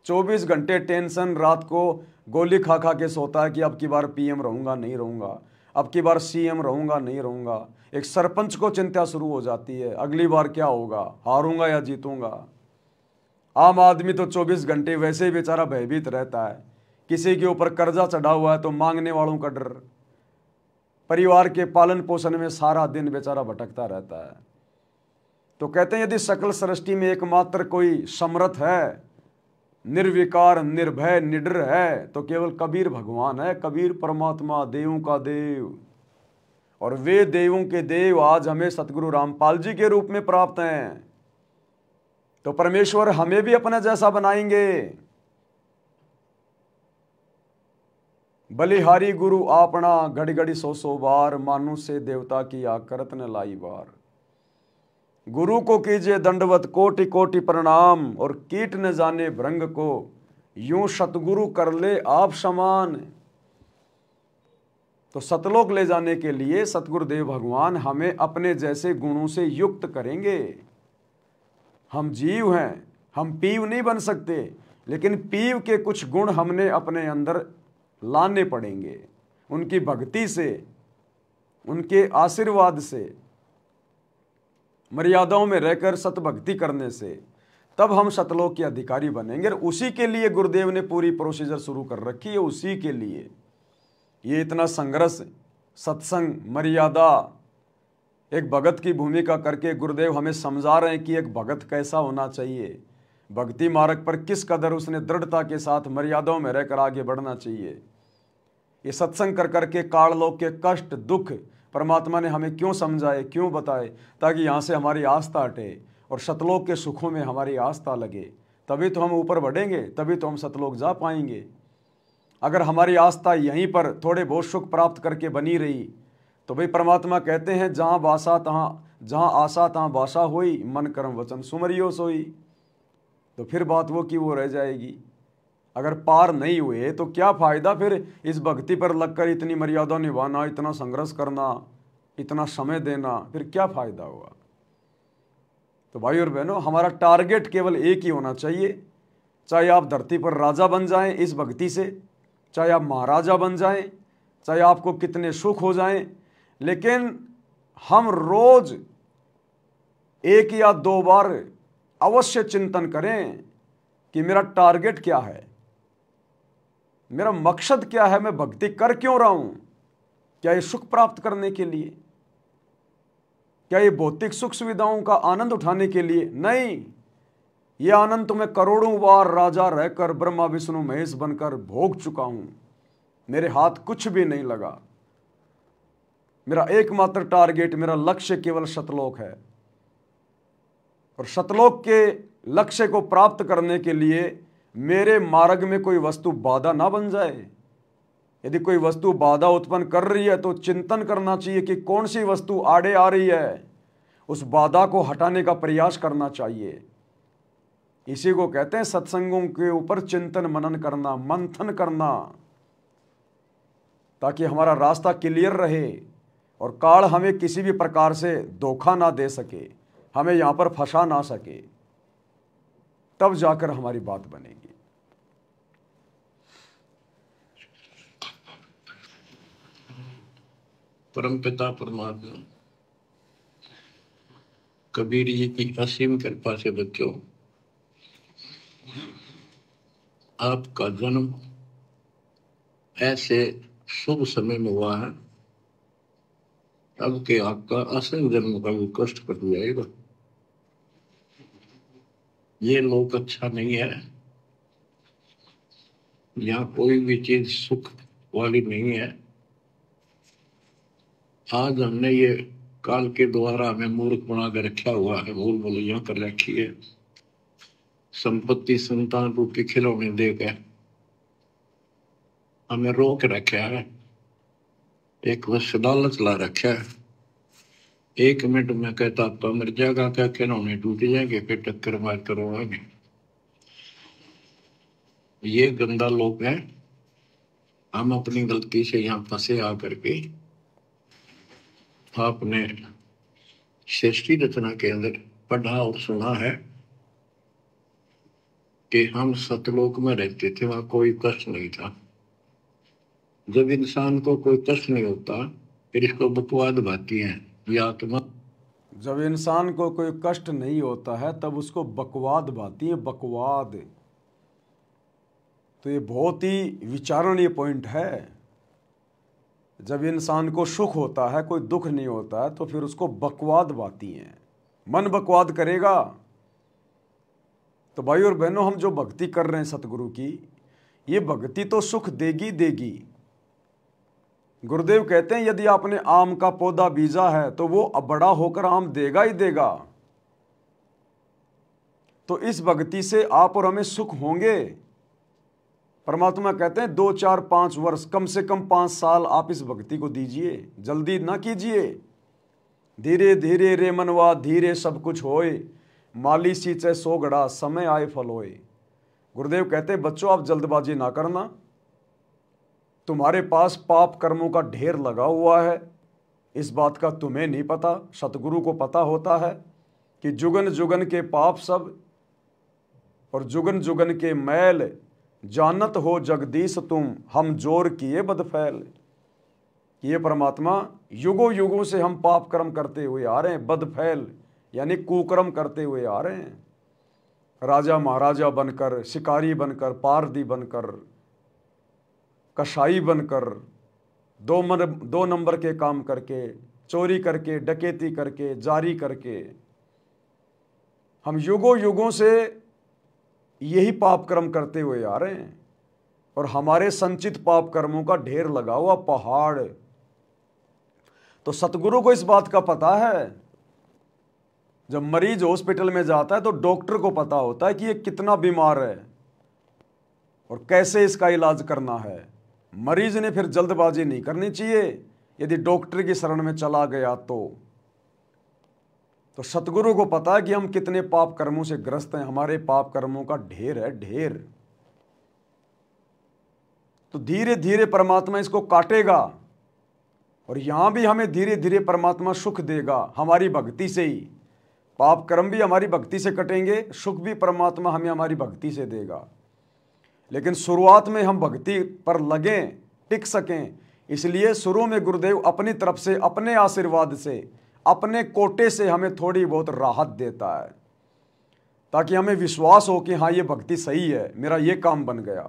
24 घंटे टेंशन, रात को गोली खा खा के सोता है कि अब की बार पीएम रहूँगा नहीं रहूँगा, अब की बार सीएम रहूँगा नहीं रहूँगा। एक सरपंच को चिंता शुरू हो जाती है, अगली बार क्या होगा, हारूंगा या जीतूंगा। आम आदमी तो 24 घंटे वैसे ही बेचारा भयभीत रहता है। किसी के ऊपर कर्जा चढ़ा हुआ है तो मांगने वालों का डर, परिवार के पालन पोषण में सारा दिन बेचारा भटकता रहता है। तो कहते हैं यदि सकल सृष्टि में एकमात्र कोई समर्थ है, निर्विकार, निर्भय, निडर है, तो केवल कबीर भगवान है। कबीर परमात्मा, देवों का देव, और वे देवों के देव आज हमें सतगुरु रामपाल जी के रूप में प्राप्त हैं। तो परमेश्वर हमें भी अपने जैसा बनाएंगे। बलिहारी गुरु आपना, घड़ी घड़ी 100 बार, मानु से देवता की आकरत न लाई बार। गुरु को कीजिए दंडवत कोटि कोटि प्रणाम, और कीट न जाने भृंग को, यूं सतगुरु कर ले आप समान। तो सतलोक ले जाने के लिए सतगुरुदेव भगवान हमें अपने जैसे गुणों से युक्त करेंगे। हम जीव हैं, हम पीव नहीं बन सकते, लेकिन पीव के कुछ गुण हमने अपने अंदर लाने पड़ेंगे। उनकी भक्ति से, उनके आशीर्वाद से, मर्यादाओं में रहकर सतभक्ति करने से, तब हम सतलोक के अधिकारी बनेंगे। और उसी के लिए गुरुदेव ने पूरी प्रोसीजर शुरू कर रखी है। उसी के लिए ये इतना संघर्ष, सत्संग, मर्यादा, एक भगत की भूमिका करके गुरुदेव हमें समझा रहे हैं कि एक भगत कैसा होना चाहिए, भक्ति मार्ग पर किस कदर उसने दृढ़ता के साथ मर्यादाओं में रहकर आगे बढ़ना चाहिए। ये सत्संग कर करके काललोक के कष्ट, दुख परमात्मा ने हमें क्यों समझाए, क्यों बताए, ताकि यहाँ से हमारी आस्था हटे और सतलोक के सुखों में हमारी आस्था लगे। तभी तो हम ऊपर बढ़ेंगे, तभी तो हम सतलोक जा पाएंगे। अगर हमारी आस्था यहीं पर थोड़े बहुत सुख प्राप्त करके बनी रही, तो भाई परमात्मा कहते हैं जहाँ आशा तहाँ बासा होई, मन कर्म वचन सुमरियो सोई। तो फिर बात वो की वो रह जाएगी। अगर पार नहीं हुए तो क्या फायदा फिर इस भक्ति पर लगकर इतनी मर्यादा निभाना, इतना संघर्ष करना, इतना समय देना, फिर क्या फायदा हुआ। तो भाई और बहनों, हमारा टारगेट केवल एक ही होना चाहिए। चाहे आप धरती पर राजा बन जाएं इस भक्ति से, चाहे आप महाराजा बन जाएं, चाहे आपको कितने सुख हो जाएं, लेकिन हम रोज 1 या 2 बार अवश्य चिंतन करें कि मेरा टारगेट क्या है, मेरा मकसद क्या है, मैं भक्ति कर क्यों रहा हूं। क्या ये सुख प्राप्त करने के लिए, क्या ये भौतिक सुख सुविधाओं का आनंद उठाने के लिए? नहीं, ये आनंद तो मैं करोड़ों बार राजा रहकर, ब्रह्मा विष्णु महेश बनकर भोग चुका हूं। मेरे हाथ कुछ भी नहीं लगा। मेरा एकमात्र टारगेट, मेरा लक्ष्य केवल सतलोक है। और सतलोक के लक्ष्य को प्राप्त करने के लिए मेरे मार्ग में कोई वस्तु बाधा ना बन जाए। यदि कोई वस्तु बाधा उत्पन्न कर रही है तो चिंतन करना चाहिए कि कौन सी वस्तु आड़े आ रही है, उस बाधा को हटाने का प्रयास करना चाहिए। इसी को कहते हैं सत्संगों के ऊपर चिंतन मनन करना, मंथन करना, ताकि हमारा रास्ता क्लियर रहे और काल हमें किसी भी प्रकार से धोखा ना दे सके, हमें यहां पर फंसा ना सके। तब जाकर हमारी बात बनेगी। परम पिता परमात्मा कबीर जी की असीम कृपा से बच्चों, आपका जन्म ऐसे शुभ समय में हुआ है अब के आपका असल जन्म का भी कष्ट कट जाएगा। ये लोक अच्छा नहीं है, यहाँ कोई भी चीज सुख वाली नहीं है। आज हमने ये काल के द्वारा हमें मूर्ख बना के रखा हुआ है, भूल भुलैया कर रखी है, संपत्ति संतान रूपी खिलौने देकर हमें रोक रखा है, एक वश लालच ला रखा है। 1 मिनट में कहता आपका मर जाएगा, क्या खिलौने टूट जाएंगे, फिर टक्कर मार करवाएंगे। ये गंदा लोग है। हम अपनी गलती से यहाँ फंसे आकर के आपने सृष्टि रचना के अंदर पढ़ा और सुना है कि हम सतलोक में रहते थे, वहां कोई कष्ट नहीं था। जब इंसान को कोई कष्ट नहीं होता फिर इसको बकवाद भाती है ये आत्मा। जब इंसान को कोई कष्ट नहीं होता है तब उसको बकवाद भाती है, बकवाद। तो ये बहुत ही विचारणीय पॉइंट है। जब इंसान को सुख होता है, कोई दुख नहीं होता है, तो फिर उसको बकवाद भाती हैं, मन बकवाद करेगा। तो भाई और बहनों, हम जो भक्ति कर रहे हैं सतगुरु की, ये भक्ति तो सुख देगी देगी। गुरुदेव कहते हैं यदि आपने आम का पौधा बीजा है तो वो अब बड़ा होकर आम देगा ही देगा। तो इस भक्ति से आप और हमें सुख होंगे। परमात्मा कहते हैं 2, 4, 5 वर्ष, कम से कम 5 साल आप इस भक्ति को दीजिए, जल्दी ना कीजिए। धीरे धीरे रे मनवा धीरे सब कुछ होए, माली सींचे 100 घड़ा समय आए फल होए। गुरुदेव कहते हैं बच्चों आप जल्दबाजी ना करना, तुम्हारे पास पाप कर्मों का ढेर लगा हुआ है। इस बात का तुम्हें नहीं पता, सतगुरु को पता होता है कि जुगन जुगन के पाप सब और जुगन जुगन के मैल, जानत हो जगदीश तुम हम जोर किए बदफैल। ये परमात्मा युगों युगों से हम पाप कर्म करते हुए आ रहे हैं, बदफैल यानी कुकर्म करते हुए आ रहे हैं। राजा महाराजा बनकर, शिकारी बनकर, पारदी बनकर, कसाई बनकर, 2 नंबर के काम करके, चोरी करके, डकैती करके, जारी करके, हम युगों युगों से यही पाप कर्म करते हुए आ रहे हैं। और हमारे संचित पाप कर्मों का ढेर लगा हुआ पहाड़। तो सतगुरु को इस बात का पता है। जब मरीज हॉस्पिटल में जाता है तो डॉक्टर को पता होता है कि ये कितना बीमार है और कैसे इसका इलाज करना है। मरीज ने फिर जल्दबाजी नहीं करनी चाहिए यदि डॉक्टर की शरण में चला गया तो सतगुरु को पता है कि हम कितने पाप कर्मों से ग्रस्त हैं, हमारे पाप कर्मों का ढेर है, ढेर। तो धीरे धीरे परमात्मा इसको काटेगा और यहां भी हमें धीरे धीरे परमात्मा सुख देगा हमारी भक्ति से ही। पाप कर्म भी हमारी भक्ति से कटेंगे, सुख भी परमात्मा हमें हमारी भक्ति से देगा। लेकिन शुरुआत में हम भक्ति पर लगें, टिक सकें, इसलिए शुरू में गुरुदेव अपनी तरफ से, अपने आशीर्वाद से, अपने कोटे से हमें थोड़ी बहुत राहत देता है, ताकि हमें विश्वास हो कि हाँ ये भक्ति सही है, मेरा ये काम बन गया।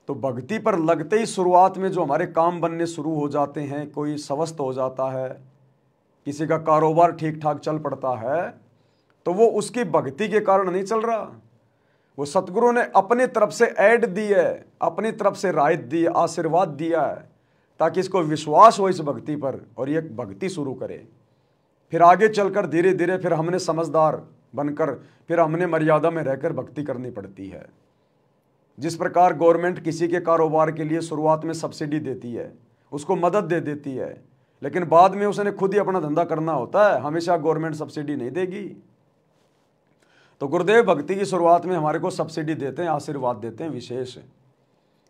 तो भक्ति पर लगते ही शुरुआत में जो हमारे काम बनने शुरू हो जाते हैं, कोई स्वस्थ हो जाता है, किसी का कारोबार ठीक ठाक चल पड़ता है, तो वो उसकी भक्ति के कारण नहीं चल रहा, वो सतगुरु ने अपनी तरफ से ऐड दी है, अपनी तरफ से राहत दी, आशीर्वाद दिया है, ताकि इसको विश्वास हो इस भक्ति पर और ये भक्ति शुरू करे। फिर आगे चलकर धीरे धीरे फिर हमने समझदार बनकर, फिर हमने मर्यादा में रहकर भक्ति करनी पड़ती है। जिस प्रकार गवर्नमेंट किसी के कारोबार के लिए शुरुआत में सब्सिडी देती है, उसको मदद दे देती है, लेकिन बाद में उसने खुद ही अपना धंधा करना होता है, हमेशा गवर्नमेंट सब्सिडी नहीं देगी। तो गुरुदेव भक्ति की शुरुआत में हमारे को सब्सिडी देते हैं, आशीर्वाद देते हैं विशेष,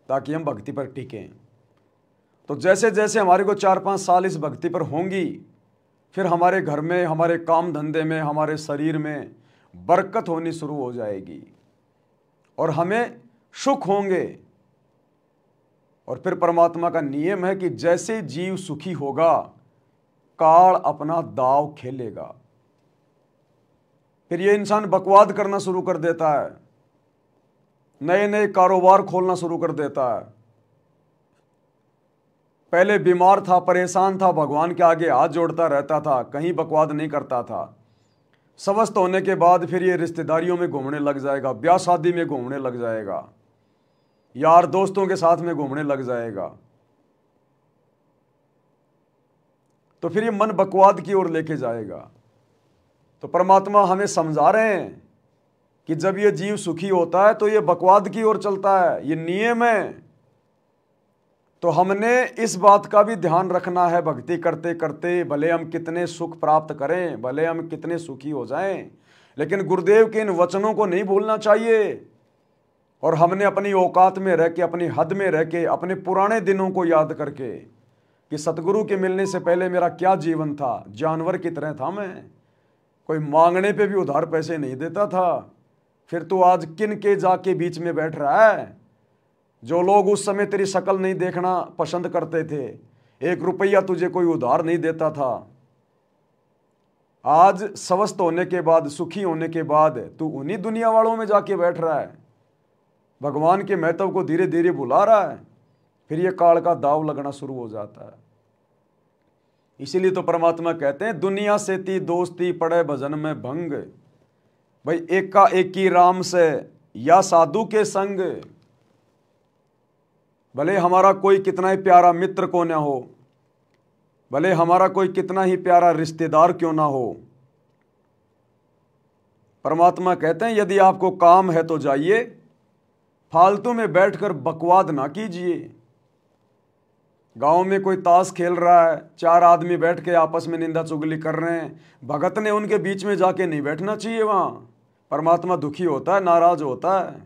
ताकि हम भक्ति पर टिकें। तो जैसे जैसे हमारे को 4-5 साल इस भक्ति पर होंगी, फिर हमारे घर में, हमारे काम धंधे में, हमारे शरीर में बरकत होनी शुरू हो जाएगी और हमें सुख होंगे। और फिर परमात्मा का नियम है कि जैसे जीव सुखी होगा, काल अपना दाव खेलेगा। फिर ये इंसान बकवाद करना शुरू कर देता है, नए नए कारोबार खोलना शुरू कर देता है। पहले बीमार था, परेशान था, भगवान के आगे हाथ जोड़ता रहता था, कहीं बकवाद नहीं करता था। स्वस्थ होने के बाद फिर ये रिश्तेदारियों में घूमने लग जाएगा, ब्याह शादी में घूमने लग जाएगा, यार दोस्तों के साथ में घूमने लग जाएगा। तो फिर ये मन बकवाद की ओर लेके जाएगा। तो परमात्मा हमें समझा रहे हैं कि जब ये जीव सुखी होता है तो ये बकवाद की ओर चलता है, ये नियम है। तो हमने इस बात का भी ध्यान रखना है भक्ति करते करते, भले हम कितने सुख प्राप्त करें, भले हम कितने सुखी हो जाएं, लेकिन गुरुदेव के इन वचनों को नहीं भूलना चाहिए। और हमने अपनी औकात में रह के, अपनी हद में रह के, अपने पुराने दिनों को याद करके कि सतगुरु के मिलने से पहले मेरा क्या जीवन था, जानवर की तरह था मैं, कोई मांगने पे भी उधार पैसे नहीं देता था। फिर तू आज किन के जाके बीच में बैठ रहा है? जो लोग उस समय तेरी शक्ल नहीं देखना पसंद करते थे, 1 रुपया तुझे कोई उधार नहीं देता था, आज स्वस्थ होने के बाद, सुखी होने के बाद तू उन्हीं दुनिया वालों में जाके बैठ रहा है, भगवान के महत्व को धीरे धीरे भुला रहा है। फिर ये काल का दाव लगना शुरू हो जाता है। इसीलिए तो परमात्मा कहते हैं दुनिया से ती दोस्ती पड़े भजन में भंग, भाई एका एकी राम से या साधु के संग। भले हमारा कोई कितना ही प्यारा मित्र क्यों ना हो, भले हमारा कोई कितना ही प्यारा रिश्तेदार क्यों ना हो, परमात्मा कहते हैं यदि आपको काम है तो जाइए, फालतू में बैठकर बकवाद ना कीजिए। गांव में कोई ताश खेल रहा है, 4 आदमी बैठ के आपस में निंदा चुगली कर रहे हैं, भगत ने उनके बीच में जाके नहीं बैठना चाहिए। वहां परमात्मा दुखी होता है, नाराज होता है।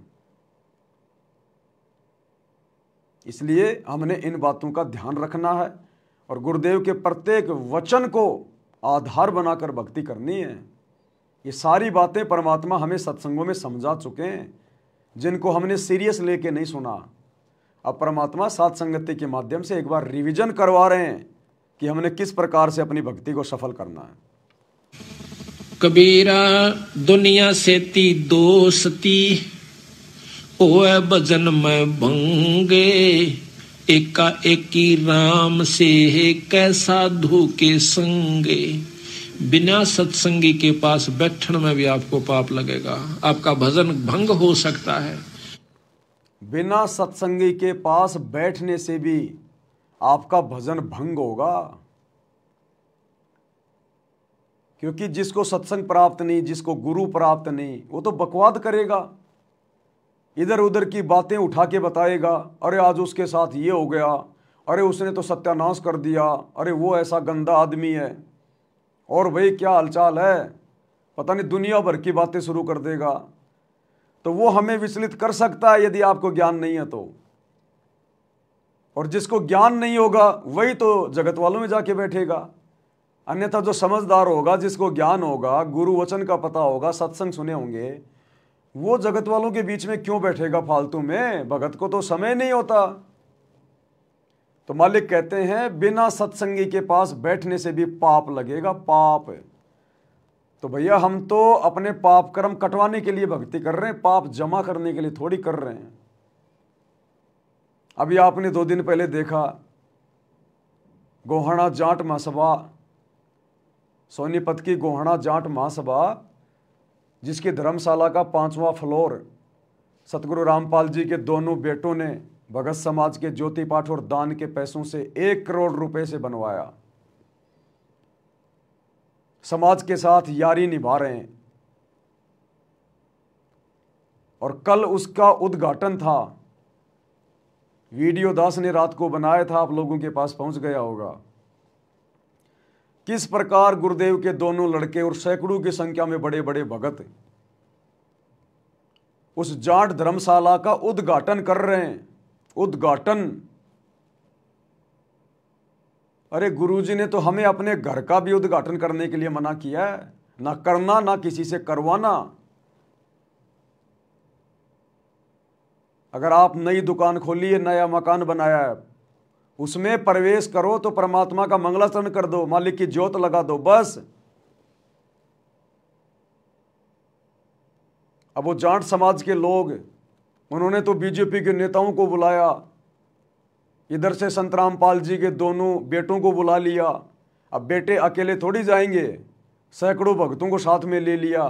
इसलिए हमने इन बातों का ध्यान रखना है और गुरुदेव के प्रत्येक वचन को आधार बनाकर भक्ति करनी है। ये सारी बातें परमात्मा हमें सत्संगों में समझा चुके हैं, जिनको हमने सीरियस लेके नहीं सुना। अब परमात्मा साथ संगति के माध्यम से एक बार रिवीजन करवा रहे हैं कि हमने किस प्रकार से अपनी भक्ति को सफल करना है। कबीरा दुनिया से ती दोस्ती ओए भजन में भंगे, एका एकी राम से कै साधु के संगे। बिना सत्संगी के पास बैठने में भी आपको पाप लगेगा, आपका भजन भंग हो सकता है। बिना सत्संगी के पास बैठने से भी आपका भजन भंग होगा, क्योंकि जिसको सत्संग प्राप्त नहीं, जिसको गुरु प्राप्त नहीं, वो तो बकवाद करेगा, इधर उधर की बातें उठा के बताएगा। अरे आज उसके साथ ये हो गया, अरे उसने तो सत्यानाश कर दिया, अरे वो ऐसा गंदा आदमी है, और भाई क्या हालचाल है, पता नहीं दुनिया भर की बातें शुरू कर देगा। तो वो हमें विचलित कर सकता है यदि आपको ज्ञान नहीं है तो। और जिसको ज्ञान नहीं होगा वही तो जगत वालों में जाके बैठेगा। अन्यथा जो समझदार होगा, जिसको ज्ञान होगा, गुरु वचन का पता होगा, सत्संग सुने होंगे, वो जगत वालों के बीच में क्यों बैठेगा फालतू में? भगत को तो समय नहीं होता। तो मालिक कहते हैं बिना सत्संगी के पास बैठने से भी पाप लगेगा, पाप। तो भैया हम तो अपने पाप कर्म कटवाने के लिए भक्ति कर रहे हैं, पाप जमा करने के लिए थोड़ी कर रहे हैं। अभी आपने 2 दिन पहले देखा गोहाना जाट महासभा, सोनीपत की गोहाना जाट महासभा, जिसकी धर्मशाला का 5वां फ्लोर सतगुरु रामपाल जी के दोनों बेटों ने भगत समाज के ज्योति पाठ और दान के पैसों से 1 करोड़ रुपए से बनवाया। समाज के साथ यारी निभा रहे हैं। और कल उसका उद्घाटन था, वीडियो दास ने रात को बनाया था, आप लोगों के पास पहुंच गया होगा। किस प्रकार गुरुदेव के दोनों लड़के और सैकड़ों की संख्या में बड़े बड़े भगत उस जाट धर्मशाला का उद्घाटन कर रहे हैं। उद्घाटन, अरे गुरुजी ने तो हमें अपने घर का भी उद्घाटन करने के लिए मना किया है, ना करना ना किसी से करवाना। अगर आप नई दुकान खोली है, नया मकान बनाया है, उसमें प्रवेश करो तो परमात्मा का मंगलाचरण कर दो, मालिक की ज्योत लगा दो, बस। अब वो जाट समाज के लोग, उन्होंने तो बीजेपी के नेताओं को बुलाया, इधर से संत रामपाल जी के दोनों बेटों को बुला लिया। अब बेटे अकेले थोड़ी जाएंगे, सैकड़ों भक्तों को साथ में ले लिया।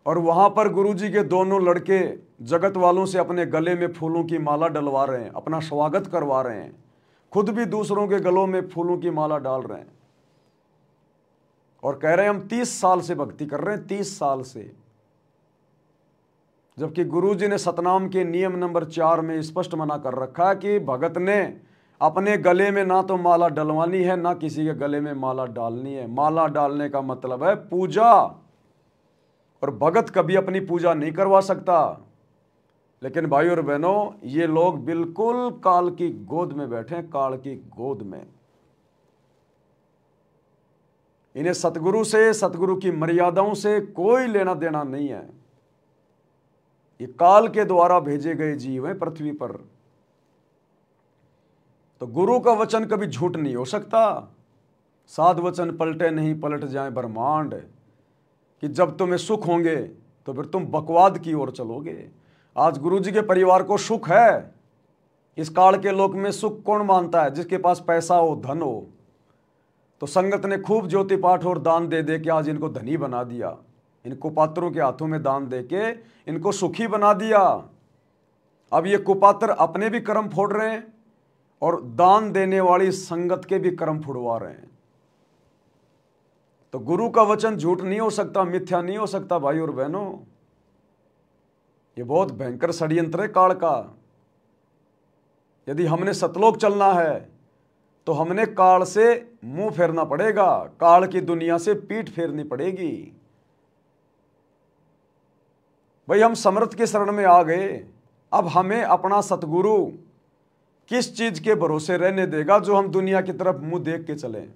और वहां पर गुरुजी के दोनों लड़के जगत वालों से अपने गले में फूलों की माला डलवा रहे हैं, अपना स्वागत करवा रहे हैं, खुद भी दूसरों के गलों में फूलों की माला डाल रहे हैं और कह रहे हैं हम 30 साल से भक्ति कर रहे हैं, 30 साल से। जबकि गुरुजी ने सतनाम के नियम नंबर 4 में स्पष्ट मना कर रखा है कि भगत ने अपने गले में ना तो माला डलवानी है, ना किसी के गले में माला डालनी है। माला डालने का मतलब है पूजा, और भगत कभी अपनी पूजा नहीं करवा सकता। लेकिन भाई और बहनों, ये लोग बिल्कुल काल की गोद में बैठे हैं, काल की गोद में। इन्हें सतगुरु से, सतगुरु की मर्यादाओं से कोई लेना देना नहीं है। ये काल के द्वारा भेजे गए जीव हैं पृथ्वी पर। तो गुरु का वचन कभी झूठ नहीं हो सकता। साध वचन पलटे नहीं, पलट जाए ब्रह्मांड। कि जब तुम्हें सुख होंगे तो फिर तुम बकवाद की ओर चलोगे। आज गुरुजी के परिवार को सुख है। इस काल के लोक में सुख कौन मानता है? जिसके पास पैसा हो, धन हो। तो संगत ने खूब ज्योति पाठ और दान दे दे के आज इनको धनी बना दिया। इनको पात्रों के हाथों में दान दे के इनको सुखी बना दिया। अब ये कुपात्र अपने भी कर्म फोड़ रहे हैं और दान देने वाली संगत के भी कर्म फुड़वा रहे हैं। तो गुरु का वचन झूठ नहीं हो सकता, मिथ्या नहीं हो सकता भाई और बहनों। ये बहुत भयंकर षड्यंत्र है काल का। यदि हमने सतलोक चलना है तो हमने काल से मुंह फेरना पड़ेगा, काल की दुनिया से पीठ फेरनी पड़ेगी। भाई हम समर्थ के शरण में आ गए, अब हमें अपना सतगुरु किस चीज के भरोसे रहने देगा जो हम दुनिया की तरफ मुंह देख के चलें?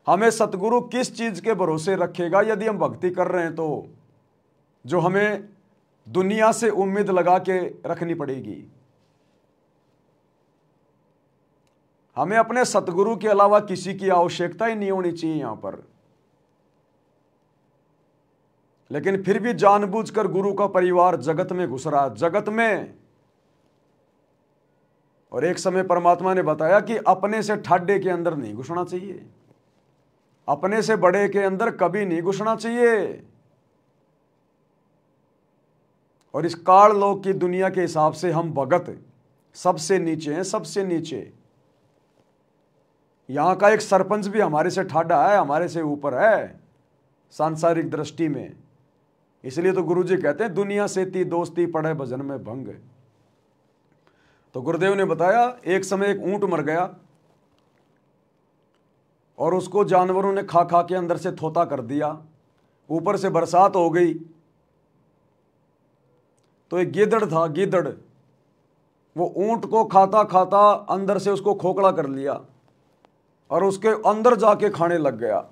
हमें सतगुरु किस चीज के भरोसे रखेगा यदि हम भक्ति कर रहे हैं तो, जो हमें दुनिया से उम्मीद लगा के रखनी पड़ेगी? हमें अपने सतगुरु के अलावा किसी की आवश्यकता ही नहीं होनी चाहिए यहां पर। लेकिन फिर भी जानबूझकर गुरु का परिवार जगत में घुस रहा, जगत में। और एक समय परमात्मा ने बताया कि अपने से ठाडे के अंदर नहीं घुसना चाहिए, अपने से बड़े के अंदर कभी नहीं घुसना चाहिए। और इस काल लोक की दुनिया के हिसाब से हम भगत सबसे नीचे हैं, सबसे नीचे। यहां का एक सरपंच भी हमारे से ठाडा है, हमारे से ऊपर है सांसारिक दृष्टि में। इसलिए तो गुरुजी कहते हैं दुनिया से ती दोस्ती पड़े भजन में भंग। तो गुरुदेव ने बताया एक समय एक ऊंट मर गया और उसको जानवरों ने खा खा के अंदर से थोता कर दिया। ऊपर से बरसात हो गई तो एक गिदड़ था, गिदड़, वो ऊंट को खाता खाता अंदर से उसको खोखला कर लिया और उसके अंदर जाके खाने लग गया।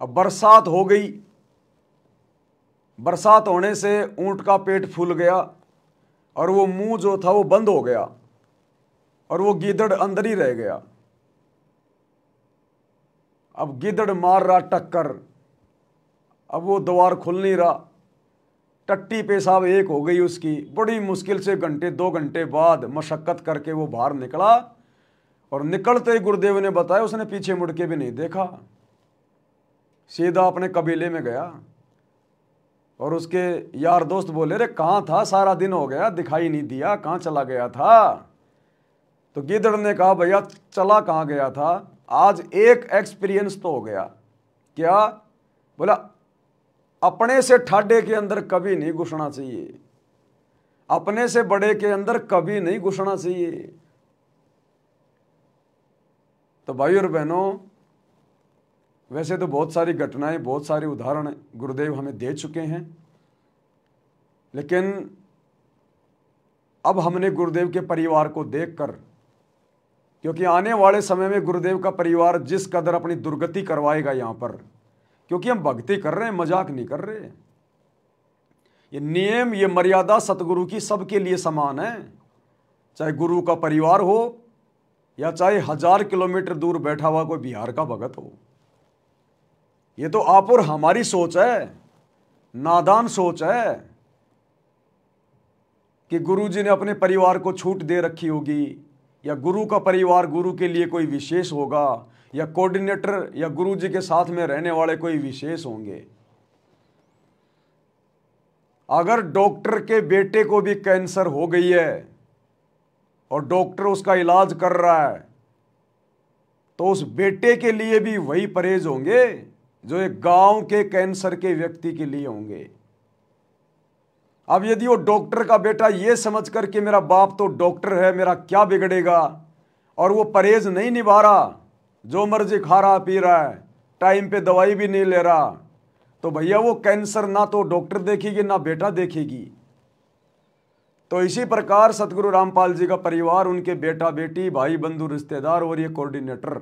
अब बरसात हो गई, बरसात होने से ऊंट का पेट फूल गया और वो मुंह जो था वो बंद हो गया और वो गिदड़ अंदर ही रह गया। अब गिदड़ मार रहा टक्कर, अब वो द्वार खुल नहीं रहा। टट्टी पेशाब एक हो गई उसकी। बड़ी मुश्किल से घंटे 2 घंटे बाद मशक्कत करके वो बाहर निकला और निकलते ही गुरुदेव ने बताया उसने पीछे मुड़ के भी नहीं देखा, सीधा अपने कबीले में गया। और उसके यार दोस्त बोले रे कहाँ था, सारा दिन हो गया दिखाई नहीं दिया, कहाँ चला गया था? तो गिदड़ ने कहा भैया चला कहाँ गया था, आज एक एक्सपीरियंस तो हो गया। क्या? बोला अपने से ठाडे के अंदर कभी नहीं घुसना चाहिए, अपने से बड़े के अंदर कभी नहीं घुसना चाहिए। तो भाई और बहनों, वैसे तो बहुत सारी घटनाएं, बहुत सारे उदाहरण गुरुदेव हमें दे चुके हैं, लेकिन अब हमने गुरुदेव के परिवार को देखकर, क्योंकि आने वाले समय में गुरुदेव का परिवार जिस कदर अपनी दुर्गति करवाएगा यहाँ पर, क्योंकि हम भक्ति कर रहे हैं, मजाक नहीं कर रहे। ये नियम, ये मर्यादा सतगुरु की सबके लिए समान है, चाहे गुरु का परिवार हो या चाहे 1000 किलोमीटर दूर बैठा हुआ कोई बिहार का भगत हो। ये तो आप और हमारी सोच है, नादान सोच है कि गुरुजी ने अपने परिवार को छूट दे रखी होगी, या गुरु का परिवार गुरु के लिए कोई विशेष होगा, या कोऑर्डिनेटर या गुरुजी के साथ में रहने वाले कोई विशेष होंगे। अगर डॉक्टर के बेटे को भी कैंसर हो गई है और डॉक्टर उसका इलाज कर रहा है, तो उस बेटे के लिए भी वही परहेज होंगे जो एक गांव के कैंसर के व्यक्ति के लिए होंगे। अब यदि वो डॉक्टर का बेटा ये समझ कर कि मेरा बाप तो डॉक्टर है, मेरा क्या बिगड़ेगा, और वो परहेज नहीं निभा रहा, जो मर्जी खा रहा पी रहा है, टाइम पे दवाई भी नहीं ले रहा, तो भैया वो कैंसर ना तो डॉक्टर देखेगी ना बेटा देखेगी। तो इसी प्रकार सतगुरु रामपाल जी का परिवार, उनके बेटा बेटी, भाई बंधु रिश्तेदार और ये कोऑर्डिनेटर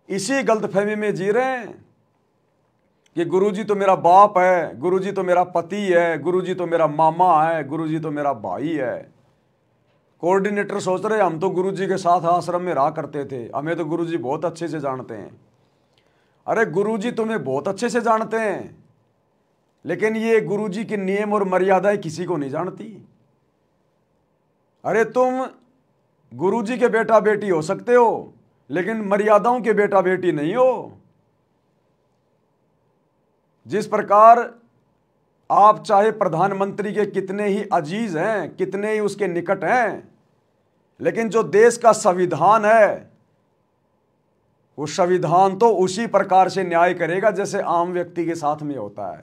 इसी गलतफहमी में जी रहे हैं कि गुरुजी तो मेरा बाप है, गुरुजी तो मेरा पति है, गुरुजी तो मेरा मामा है, गुरुजी तो मेरा भाई है। कोऑर्डिनेटर सोच रहे हम तो गुरुजी के साथ आश्रम में रहा करते थे, हमें तो गुरुजी बहुत अच्छे से जानते हैं। अरे गुरुजी तुम्हें बहुत अच्छे से जानते हैं, लेकिन ये गुरुजी के नियम और मर्यादाएं किसी को नहीं जानती। अरे तुम गुरुजी के बेटा बेटी हो सकते हो, लेकिन मर्यादाओं के बेटा बेटी नहीं हो। जिस प्रकार आप चाहे प्रधानमंत्री के कितने ही अजीज हैं, कितने ही उसके निकट हैं, लेकिन जो देश का संविधान है वो संविधान तो उसी प्रकार से न्याय करेगा जैसे आम व्यक्ति के साथ में होता है।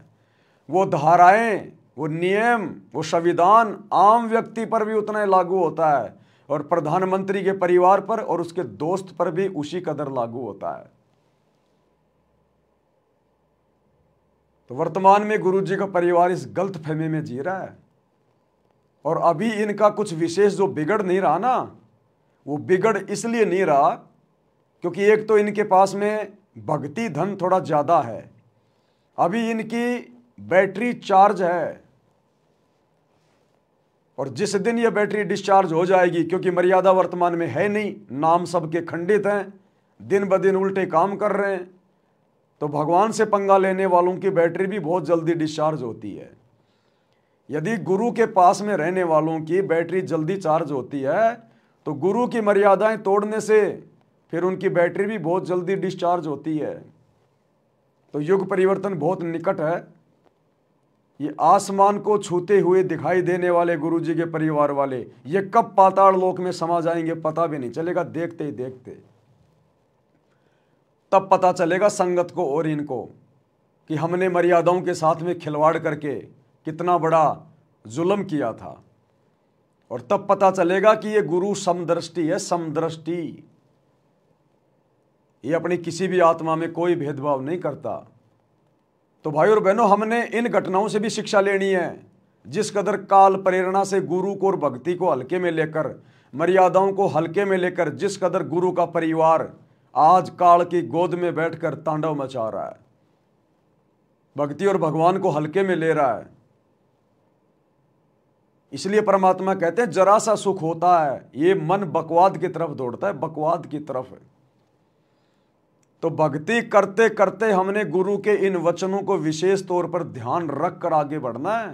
वो धाराएं, वो नियम, वो संविधान आम व्यक्ति पर भी उतना ही लागू होता है और प्रधानमंत्री के परिवार पर और उसके दोस्त पर भी उसी कदर लागू होता है। तो वर्तमान में गुरुजी का परिवार इस गलतफहमी में जी रहा है और अभी इनका कुछ विशेष जो बिगड़ नहीं रहा ना, वो बिगड़ इसलिए नहीं रहा क्योंकि एक तो इनके पास में भक्ति धन थोड़ा ज़्यादा है, अभी इनकी बैटरी चार्ज है और जिस दिन ये बैटरी डिस्चार्ज हो जाएगी, क्योंकि मर्यादा वर्तमान में है नहीं, नाम सबके खंडित हैं, दिन ब दिन उल्टे काम कर रहे हैं, तो भगवान से पंगा लेने वालों की बैटरी भी बहुत जल्दी डिस्चार्ज होती है। यदि गुरु के पास में रहने वालों की बैटरी जल्दी चार्ज होती है तो गुरु की मर्यादाएं तोड़ने से फिर उनकी बैटरी भी बहुत जल्दी डिस्चार्ज होती है। तो युग परिवर्तन बहुत निकट है। ये आसमान को छूते हुए दिखाई देने वाले गुरुजी के परिवार वाले ये कब पाताल लोक में समा जाएंगे पता भी नहीं चलेगा। देखते ही देखते तब पता चलेगा संगत को और इनको कि हमने मर्यादाओं के साथ में खिलवाड़ करके कितना बड़ा जुल्म किया था। और तब पता चलेगा कि ये गुरु समदृष्टि है, समदृष्टि। ये अपनी किसी भी आत्मा में कोई भेदभाव नहीं करता। तो भाई और बहनों, हमने इन घटनाओं से भी शिक्षा लेनी है। जिस कदर काल प्रेरणा से गुरु को और भक्ति को हल्के में लेकर, मर्यादाओं को हल्के में लेकर, जिस कदर गुरु का परिवार आज काल की गोद में बैठकर तांडव मचा रहा है, भक्ति और भगवान को हल्के में ले रहा है। इसलिए परमात्मा कहते हैं जरा सा सुख होता है ये मन बकवाद की तरफ दौड़ता है, बकवाद की तरफ। तो भक्ति करते करते हमने गुरु के इन वचनों को विशेष तौर पर ध्यान रख कर आगे बढ़ना है।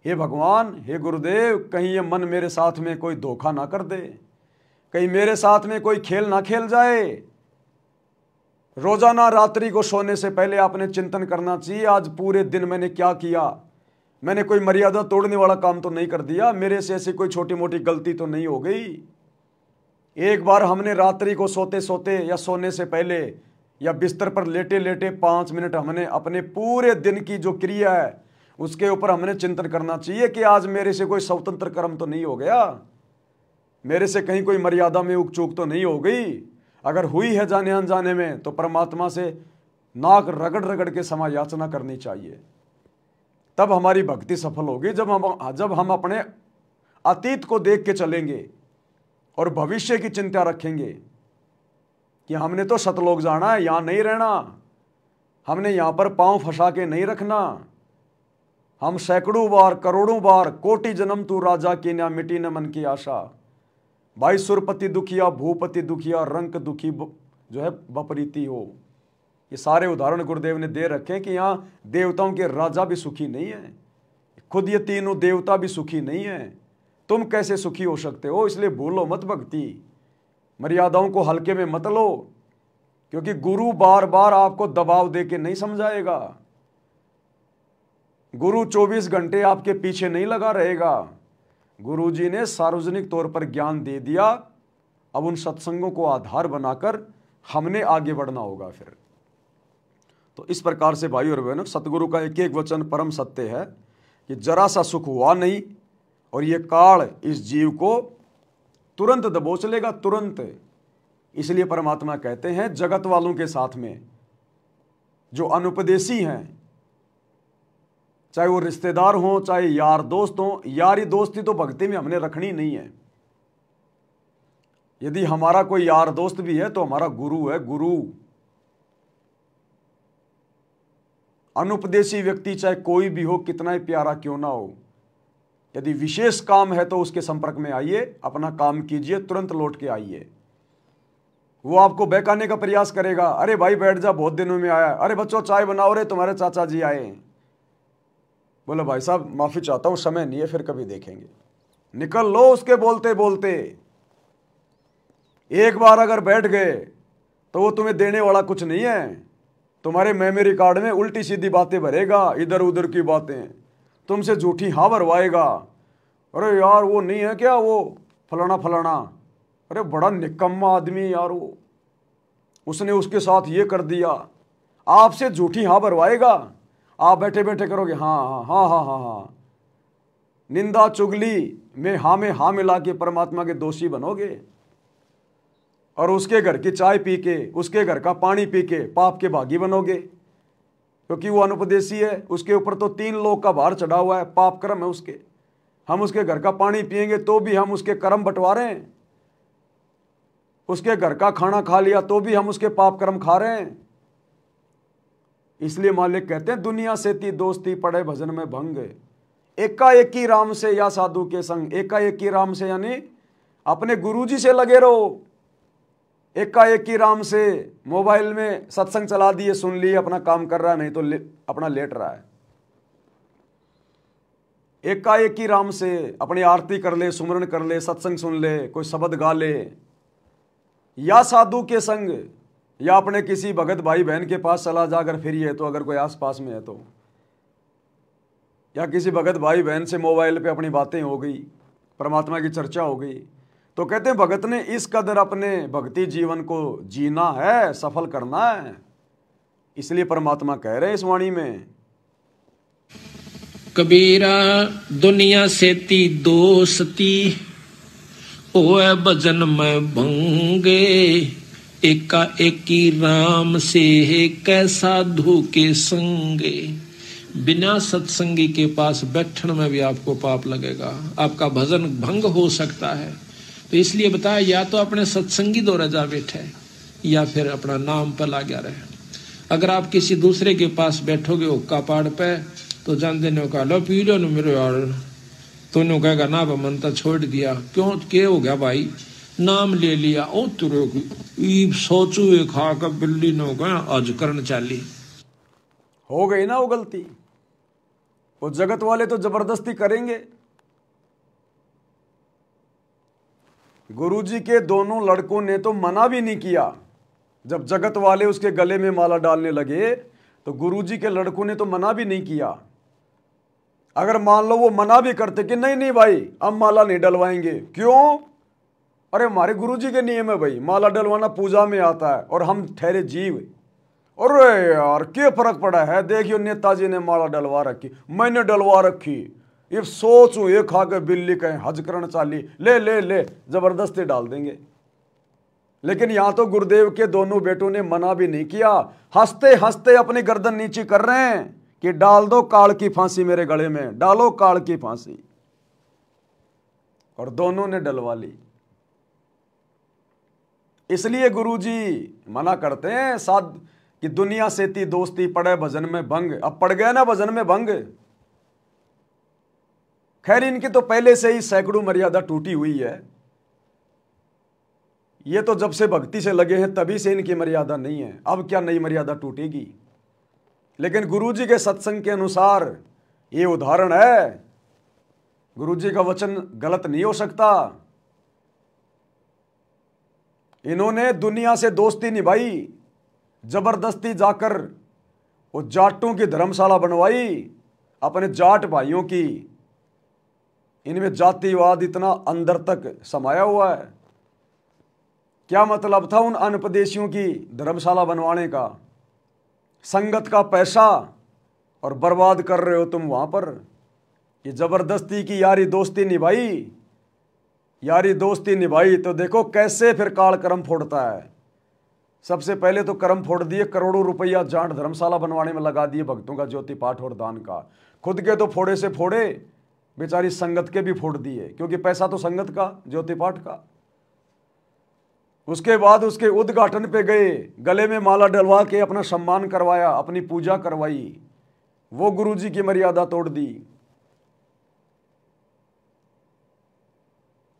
हे भगवान, हे गुरुदेव, कहीं ये मन मेरे साथ में कोई धोखा ना कर दे, कहीं मेरे साथ में कोई खेल ना खेल जाए। रोजाना रात्रि को सोने से पहले आपने चिंतन करना चाहिए, आज पूरे दिन मैंने क्या किया, मैंने कोई मर्यादा तोड़ने वाला काम तो नहीं कर दिया, मेरे से ऐसी कोई छोटी मोटी गलती तो नहीं हो गई। एक बार हमने रात्रि को सोते सोते या सोने से पहले या बिस्तर पर लेटे लेटे 5 मिनट हमने अपने पूरे दिन की जो क्रिया है उसके ऊपर हमने चिंतन करना चाहिए कि आज मेरे से कोई स्वतंत्र कर्म तो नहीं हो गया, मेरे से कहीं कोई मर्यादा में उक चूक तो नहीं हो गई। अगर हुई है जाने अनजाने में तो परमात्मा से नाक रगड़ रगड़ के क्षमा याचना करनी चाहिए। तब हमारी भक्ति सफल होगी। जब हम अपने अतीत को देख के चलेंगे और भविष्य की चिंता रखेंगे कि हमने तो सतलोक जाना है, यहाँ नहीं रहना, हमने यहाँ पर पांव फंसा के नहीं रखना, हम सैकड़ों बार, करोड़ों बार, कोटि जन्म तू राजा की ना मिटी न मन की आशा। भाई सुरपति दुखिया, भूपति दुखिया, रंक दुखी जो है बपरीती हो। ये सारे उदाहरण गुरुदेव ने दे रखे हैं कि यहाँ देवताओं के राजा भी सुखी नहीं है, खुद ये तीनों देवता भी सुखी नहीं है। तुम कैसे सुखी हो सकते हो? इसलिए भूलो मत भक्ति, मर्यादाओं को हल्के में मत लो, क्योंकि गुरु बार बार आपको दबाव दे के नहीं समझाएगा। गुरु 24 घंटे आपके पीछे नहीं लगा रहेगा। गुरुजी ने सार्वजनिक तौर पर ज्ञान दे दिया, अब उन सत्संगों को आधार बनाकर हमने आगे बढ़ना होगा। फिर तो इस प्रकार से भाई और बहनों, सतगुरु का एक एक वचन परम सत्य है कि जरा सा सुख हुआ नहीं और ये काल इस जीव को तुरंत दबोच लेगा, तुरंत। इसलिए परमात्मा कहते हैं जगत वालों के साथ में जो अनुपदेशी हैं, चाहे वो रिश्तेदार हों चाहे यार दोस्त हों, यारी दोस्ती तो भक्ति में हमने रखनी नहीं है। यदि हमारा कोई यार दोस्त भी है तो हमारा गुरु है, गुरु। अनुपदेशी व्यक्ति चाहे कोई भी हो, कितना ही प्यारा क्यों ना हो, यदि विशेष काम है तो उसके संपर्क में आइए, अपना काम कीजिए, तुरंत लौट के आइए। वो आपको बहकाने का प्रयास करेगा, अरे भाई बैठ जा, बहुत दिनों में आया, अरे बच्चों चाय बनाओ रे, तुम्हारे चाचा जी आए। बोले भाई साहब माफी चाहता हूं, समय नहीं है, फिर कभी देखेंगे। निकल लो उसके बोलते बोलते। एक बार अगर बैठ गए तो वो तुम्हें देने वाला कुछ नहीं है। तुम्हारे मेमोरी कार्ड में उल्टी सीधी बातें भरेगा, इधर उधर की बातें, तुमसे झूठी हाँ भरवाएगा। अरे यार वो नहीं है क्या वो फलाना फलाना, अरे बड़ा निकम्मा आदमी यार वो, उसने उसके साथ ये कर दिया। आपसे झूठी हाँ भरवाएगा, आप बैठे बैठे करोगे हाँ हाँ हाँ हाँ हाँ हाँ। निंदा चुगली में हाँ मिला के परमात्मा के दोषी बनोगे, और उसके घर की चाय पी के, उसके घर का पानी पी के पाप के भागी बनोगे, क्योंकि वो अनुपदेशी है। उसके ऊपर तो 3 लोक का भार चढ़ा हुआ है, पाप कर्म है उसके। हम उसके घर का पानी पिएंगे तो भी हम उसके कर्म बंटवा रहे हैं, उसके घर का खाना खा लिया तो भी हम उसके पाप कर्म खा रहे हैं। इसलिए मालिक कहते हैं दुनिया से ती दोस्ती पड़े भजन में भंग, एकाएकी राम से या साधु के संग। एकाएकी राम से यानी अपने गुरुजी से लगे रहो। एकाएकी राम से मोबाइल में सत्संग चला दिए, सुन लिए, अपना काम कर रहा है, नहीं तो अपना लेट रहा है। एकाएकी राम से अपनी आरती कर ले, सुमरन कर ले, सत्संग सुन ले, कोई शब्द गा ले, या साधु के संग, या अपने किसी भगत भाई बहन के पास चला जा अगर फ्री है तो, अगर कोई आस पास में है तो, या किसी भगत भाई बहन से मोबाइल पे अपनी बातें हो गई, परमात्मा की चर्चा हो गई। तो कहते हैं भगत ने इस कदर अपने भक्ति जीवन को जीना है, सफल करना है। इसलिए परमात्मा कह रहे हैं इस वाणी में, कबीरा दुनिया से ती दोस्ती ओए भजन में भंगे, एका एकी राम से कैसा साधु के संगे। बिना सत्संगी के पास बैठने में भी आपको पाप लगेगा, आपका भजन भंग हो सकता है। तो इसलिए बताया, या तो अपने सत्संगी दौरा जा बैठे या फिर अपना नाम पर लगा रहे। अगर आप किसी दूसरे के पास बैठोगे हुक्का पाड़ पे, तो जान देने का लो पी लो न मेरे यार, तो कहेगा ना मन तो छोड़ दिया, क्यों क्या हो गया भाई, नाम ले लिया, ओ तुरे सोचू खा कर बिल्ली न गया आज करन चाली। हो गई ना वो गलती। वो जगत वाले तो जबरदस्ती करेंगे। गुरुजी के दोनों लड़कों ने तो मना भी नहीं किया। जब जगत वाले उसके गले में माला डालने लगे तो गुरुजी के लड़कों ने तो मना भी नहीं किया। अगर मान लो वो मना भी करते कि नहीं नहीं भाई अब माला नहीं डलवाएंगे, क्यों, अरे हमारे गुरुजी के नियम है भाई, माला डलवाना पूजा में आता है और हम ठहरे जीव। अरे यार क्या फर्क पड़ा है, देखियो नेताजी ने माला डलवा रखी, मैंने डलवा रखी, ये सोचू ये खा के बिल्ली कहें हज करण चाली, ले ले ले जबरदस्ती डाल देंगे। लेकिन यहां तो गुरुदेव के दोनों बेटों ने मना भी नहीं किया, हंसते हंसते अपनी गर्दन नीचे कर रहे हैं कि डाल दो काल की फांसी मेरे गले में, डालो काल की फांसी, और दोनों ने डलवा ली। इसलिए गुरुजी मना करते हैं साध कि दुनिया से ती दोस्ती पड़े भजन में भंग। अब पड़ गया ना भजन में भंग। खैर इनकी तो पहले से ही सैकड़ों मर्यादा टूटी हुई है। ये तो जब से भक्ति से लगे हैं तभी से इनकी मर्यादा नहीं है, अब क्या नई मर्यादा टूटेगी। लेकिन गुरुजी के सत्संग के अनुसार ये उदाहरण है, गुरुजी का वचन गलत नहीं हो सकता। इन्होंने दुनिया से दोस्ती निभाई, जबरदस्ती जाकर वो जाटों की धर्मशाला बनवाई अपने जाट भाइयों की। इनमें जातिवाद इतना अंदर तक समाया हुआ है। क्या मतलब था उन अनपदेशियों की धर्मशाला बनवाने का, संगत का पैसा और बर्बाद कर रहे हो तुम वहां पर। ये जबरदस्ती की यारी दोस्ती निभाई, यारी दोस्ती निभाई तो देखो कैसे फिर काल कर्म फोड़ता है। सबसे पहले तो कर्म फोड़ दिए, करोड़ों रुपया जाट धर्मशाला बनवाने में लगा दिए भक्तों का ज्योति पाठ और दान का। खुद के तो फोड़े से फोड़े, बेचारी संगत के भी फोड़ दिए, क्योंकि पैसा तो संगत का, ज्योति पाठ का। उसके बाद उसके उद्घाटन पे गए, गले में माला डलवा के अपना सम्मान करवाया, अपनी पूजा करवाई, वो गुरुजी की मर्यादा तोड़ दी।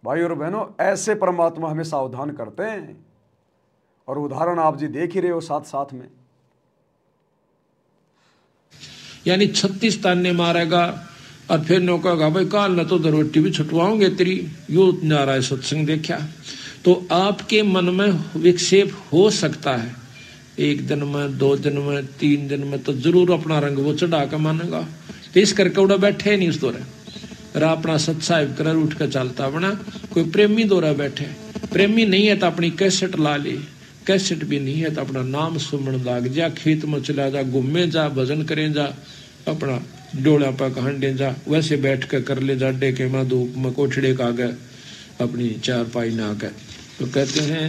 भाई और बहनों, ऐसे परमात्मा हमें सावधान करते हैं, और उदाहरण आप जी देख ही रहे हो साथ साथ में। यानी 36 ताने मारेगा और फिर नो कहेगा भाई काल न तो रोटी भी छुटवाओगे तेरी, यो नारायण सत्संग देखा। तो आपके मन में विक्षेप हो सकता है, 1 दिन में, 2 दिन में, 3 दिन में तो जरूर अपना रंग वो चढ़ा के मानेगा। तो इस करके उड़ा बैठे नहीं उस दौरे, अपना सत्साहिब कर उठ कर चलता बना। कोई प्रेमी दौरा बैठे, प्रेमी नहीं है तो अपनी कैसेट ला ले, कैसेट भी नहीं है तो अपना नाम सुमन लाग जा, खेत में चला जा, घूमे जा, भजन करें जा, अपना डोला पर हंडे जा, वैसे बैठ कर कर ले जा, डेके में धूप में कोठड़े का गए अपनी चारपाई ना कर। तो कहते हैं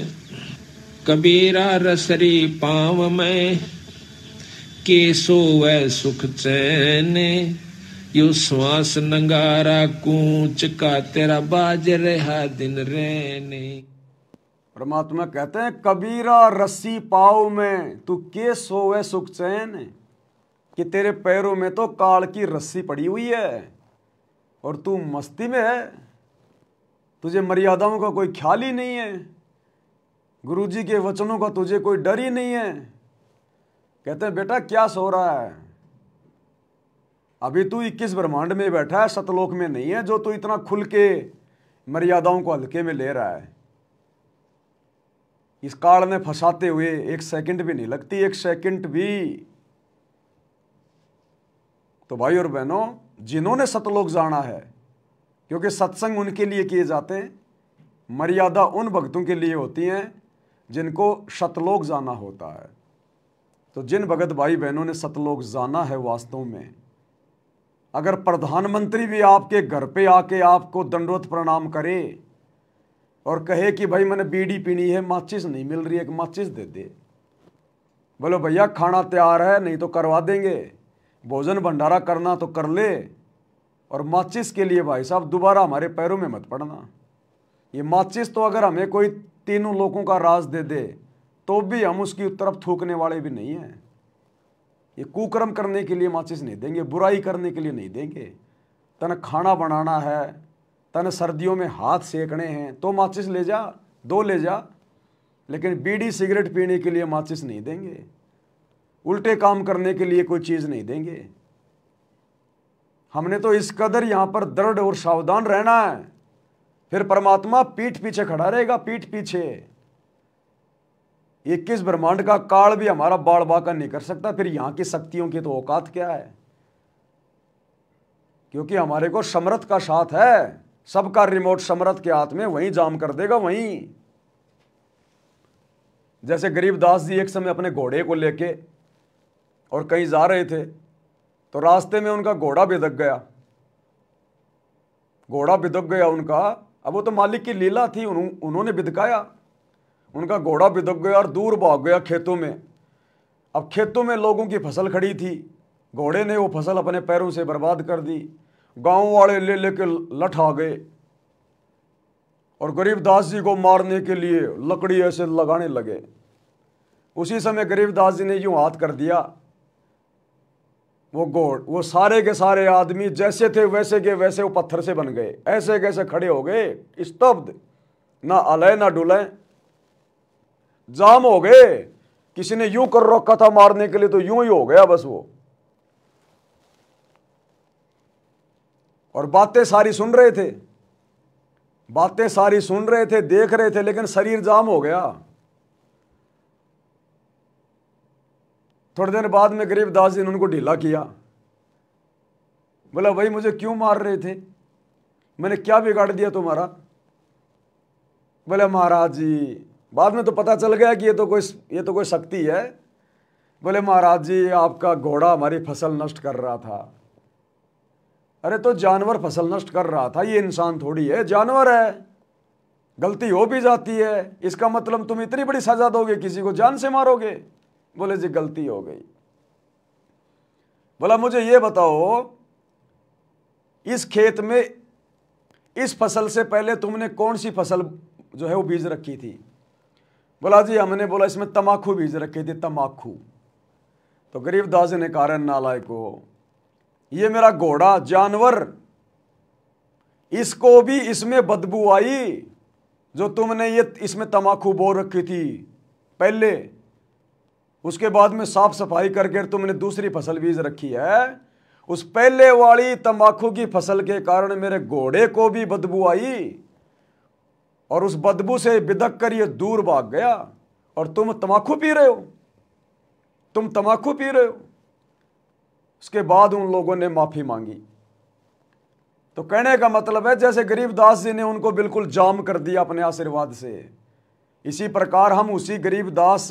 कबीरा रसरी पाँव में के सोवै सुख चैन, यो श्वास नंगारा कूच का तेरा बाज रहा दिन रहने। परमात्मा कहते हैं कबीरा रस्सी पाँव में तू के सोवे सुख चैन, कि तेरे पैरों में तो काल की रस्सी पड़ी हुई है और तू मस्ती में है, तुझे मर्यादाओं का कोई ख्याल ही नहीं है, गुरुजी के वचनों का तुझे कोई डर ही नहीं है। कहते हैं बेटा क्या सो रहा है, अभी तू 21 ब्रह्मांड में बैठा है, सतलोक में नहीं है, जो तू इतना खुल के मर्यादाओं को हल्के में ले रहा है। इस काल में फंसाते हुए 1 सेकंड भी नहीं लगती, 1 सेकंड भी। तो भाई और बहनों, जिन्होंने सतलोक जाना है, क्योंकि सत्संग उनके लिए किए जाते हैं, मर्यादा उन भक्तों के लिए होती हैं जिनको सतलोक जाना होता है। तो जिन भगत भाई बहनों ने सतलोक जाना है, वास्तव में अगर प्रधानमंत्री भी आपके घर पे आके आपको दंडवत प्रणाम करे और कहे कि भाई मैंने बीड़ी पीनी है, माचिस नहीं मिल रही है, एक माचिस दे दे, बोलो भैया खाना तैयार है, नहीं तो करवा देंगे, भोजन भंडारा करना तो कर ले, और माचिस के लिए भाई साहब दोबारा हमारे पैरों में मत पड़ना। ये माचिस तो अगर हमें कोई 3 लोगों का राज दे दे तो भी हम उसकी तरफ थूकने वाले भी नहीं हैं। ये कुकर्म करने के लिए माचिस नहीं देंगे, बुराई करने के लिए नहीं देंगे। तने खाना बनाना है, तने सर्दियों में हाथ सेकने हैं तो माचिस ले जा, 2 ले जा, लेकिन बीड़ी सिगरेट पीने के लिए माचिस नहीं देंगे, उल्टे काम करने के लिए कोई चीज़ नहीं देंगे। हमने तो इस कदर यहाँ पर दृढ़ और सावधान रहना है, फिर परमात्मा पीठ पीछे खड़ा रहेगा, पीठ पीछे। 21 ब्रह्मांड का काल भी हमारा बाड़ बाका नहीं कर सकता, फिर यहाँ की शक्तियों की तो औकात क्या है, क्योंकि हमारे को समर्थ का साथ है, सबका रिमोट समर्थ के हाथ में, वहीं जाम कर देगा वहीं। जैसे गरीबदास जी एक समय अपने घोड़े को लेके और कहीं जा रहे थे, तो रास्ते में उनका घोड़ा बिदक गया, घोड़ा बिदक गया उनका। अब वो तो मालिक की लीला थी, उन्होंने बिदकाया, उनका घोड़ा बिदक गया और दूर भाग गया खेतों में। अब खेतों में लोगों की फसल खड़ी थी, घोड़े ने वो फसल अपने पैरों से बर्बाद कर दी। गांव वाले ले लेके लठ आ गए और गरीबदास जी को मारने के लिए लकड़ी ऐसे लगाने लगे। उसी समय गरीबदास जी ने यूं हाथ कर दिया, वो सारे के सारे आदमी जैसे थे वैसे के वैसे वो पत्थर से बन गए, ऐसे कैसे खड़े हो गए, स्तब्ध, ना अलय ना डुलय, जाम हो गए। किसी ने यूं कर रखा था मारने के लिए तो यूं ही हो गया बस वो। और बातें सारी सुन रहे थे, बातें सारी सुन रहे थे, देख रहे थे, लेकिन शरीर जाम हो गया। थोड़े दिन बाद में गरीबदास जी ने उनको ढीला किया, बोला भाई मुझे क्यों मार रहे थे, मैंने क्या बिगाड़ दिया तुम्हारा। बोले महाराज जी, बाद में तो पता चल गया कि ये तो कोई शक्ति है। बोले महाराज जी आपका घोड़ा हमारी फसल नष्ट कर रहा था। अरे तो जानवर फसल नष्ट कर रहा था, ये इंसान थोड़ी है, जानवर है, गलती हो भी जाती है, इसका मतलब तुम इतनी बड़ी सजा दोगे, किसी को जान से मारोगे? बोले जी गलती हो गई। बोला मुझे ये बताओ, इस खेत में इस फसल से पहले तुमने कौन सी फसल जो है वो बीज रखी थी? बोला जी हमने, बोला इसमें तमाकू बीज रखी थी, तमाकू। तो गरीबदास ने कहा नालायक को, ये मेरा घोड़ा जानवर, इसको भी इसमें बदबू आई जो तुमने ये इसमें तमाकू बो रखी थी पहले, उसके बाद में साफ सफाई करके तुमने दूसरी फसल बीज रखी है, उस पहले वाली तंबाकू की फसल के कारण मेरे घोड़े को भी बदबू आई और उस बदबू से बिदक कर ये दूर भाग गया, और तुम तंबाकू पी रहे हो, तुम तंबाकू पी रहे हो। उसके बाद उन लोगों ने माफी मांगी। तो कहने का मतलब है जैसे गरीबदास जी ने उनको बिल्कुल जाम कर दिया अपने आशीर्वाद से, इसी प्रकार हम उसी गरीबदास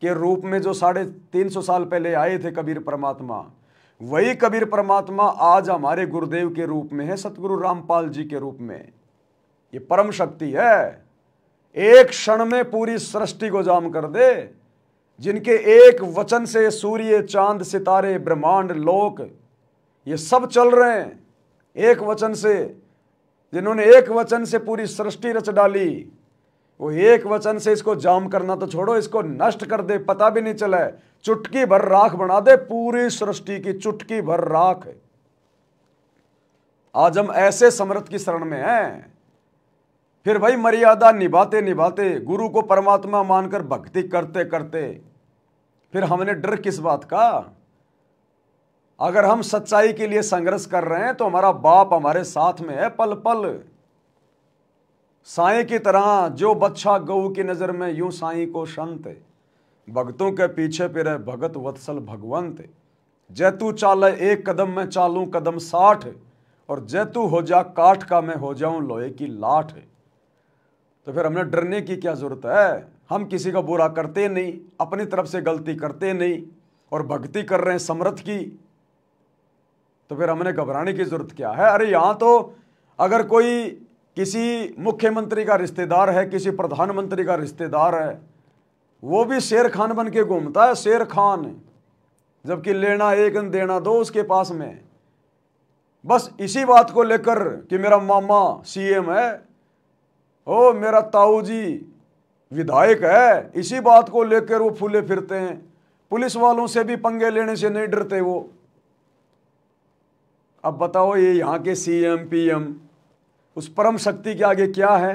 के रूप में जो 350 साल पहले आए थे कबीर परमात्मा, वही कबीर परमात्मा आज हमारे गुरुदेव के रूप में है, सतगुरु रामपाल जी के रूप में। ये परम शक्ति है, एक क्षण में पूरी सृष्टि को जाम कर दे, जिनके एक वचन से सूर्य चांद सितारे ब्रह्मांड लोक ये सब चल रहे हैं, एक वचन से, जिन्होंने एक वचन से पूरी सृष्टि रच डाली, वो एक वचन से इसको जाम करना तो छोड़ो, इसको नष्ट कर दे, पता भी नहीं चला, चुटकी भर राख बना दे, पूरी सृष्टि की चुटकी भर राख। आज हम ऐसे समर्थ की शरण में हैं। फिर भाई मर्यादा निभाते निभाते, गुरु को परमात्मा मानकर भक्ति करते करते, फिर हमने डर किस बात का? अगर हम सच्चाई के लिए संघर्ष कर रहे हैं तो हमारा बाप हमारे साथ में है पल पल। साईं की तरह जो बच्चा गऊ की नजर में, यूं साईं को संत, भक्तों के पीछे फिरे भगत वत्सल भगवंत। जैतू चाले एक कदम में चालूं कदम 60, और जैतू हो जा काठ का मैं हो जाऊं लोहे की लाठ। तो फिर हमने डरने की क्या जरूरत है? हम किसी का बुरा करते नहीं, अपनी तरफ से गलती करते नहीं, और भक्ति कर रहे हैं समर्थ की, तो फिर हमने घबराने की जरूरत क्या है? अरे यहां तो अगर कोई किसी मुख्यमंत्री का रिश्तेदार है, किसी प्रधानमंत्री का रिश्तेदार है, वो भी शेर खान बन के घूमता है, शेर खान, जबकि लेना एक देना दो उसके पास में। बस इसी बात को लेकर कि मेरा मामा सीएम है, ओ मेरा ताऊ जी विधायक है, इसी बात को लेकर वो फूले फिरते हैं। पुलिस वालों से भी पंगे लेने से नहीं डरते वो। अब बताओ ये यहाँ के सीएम पीएम उस परम शक्ति के आगे क्या है?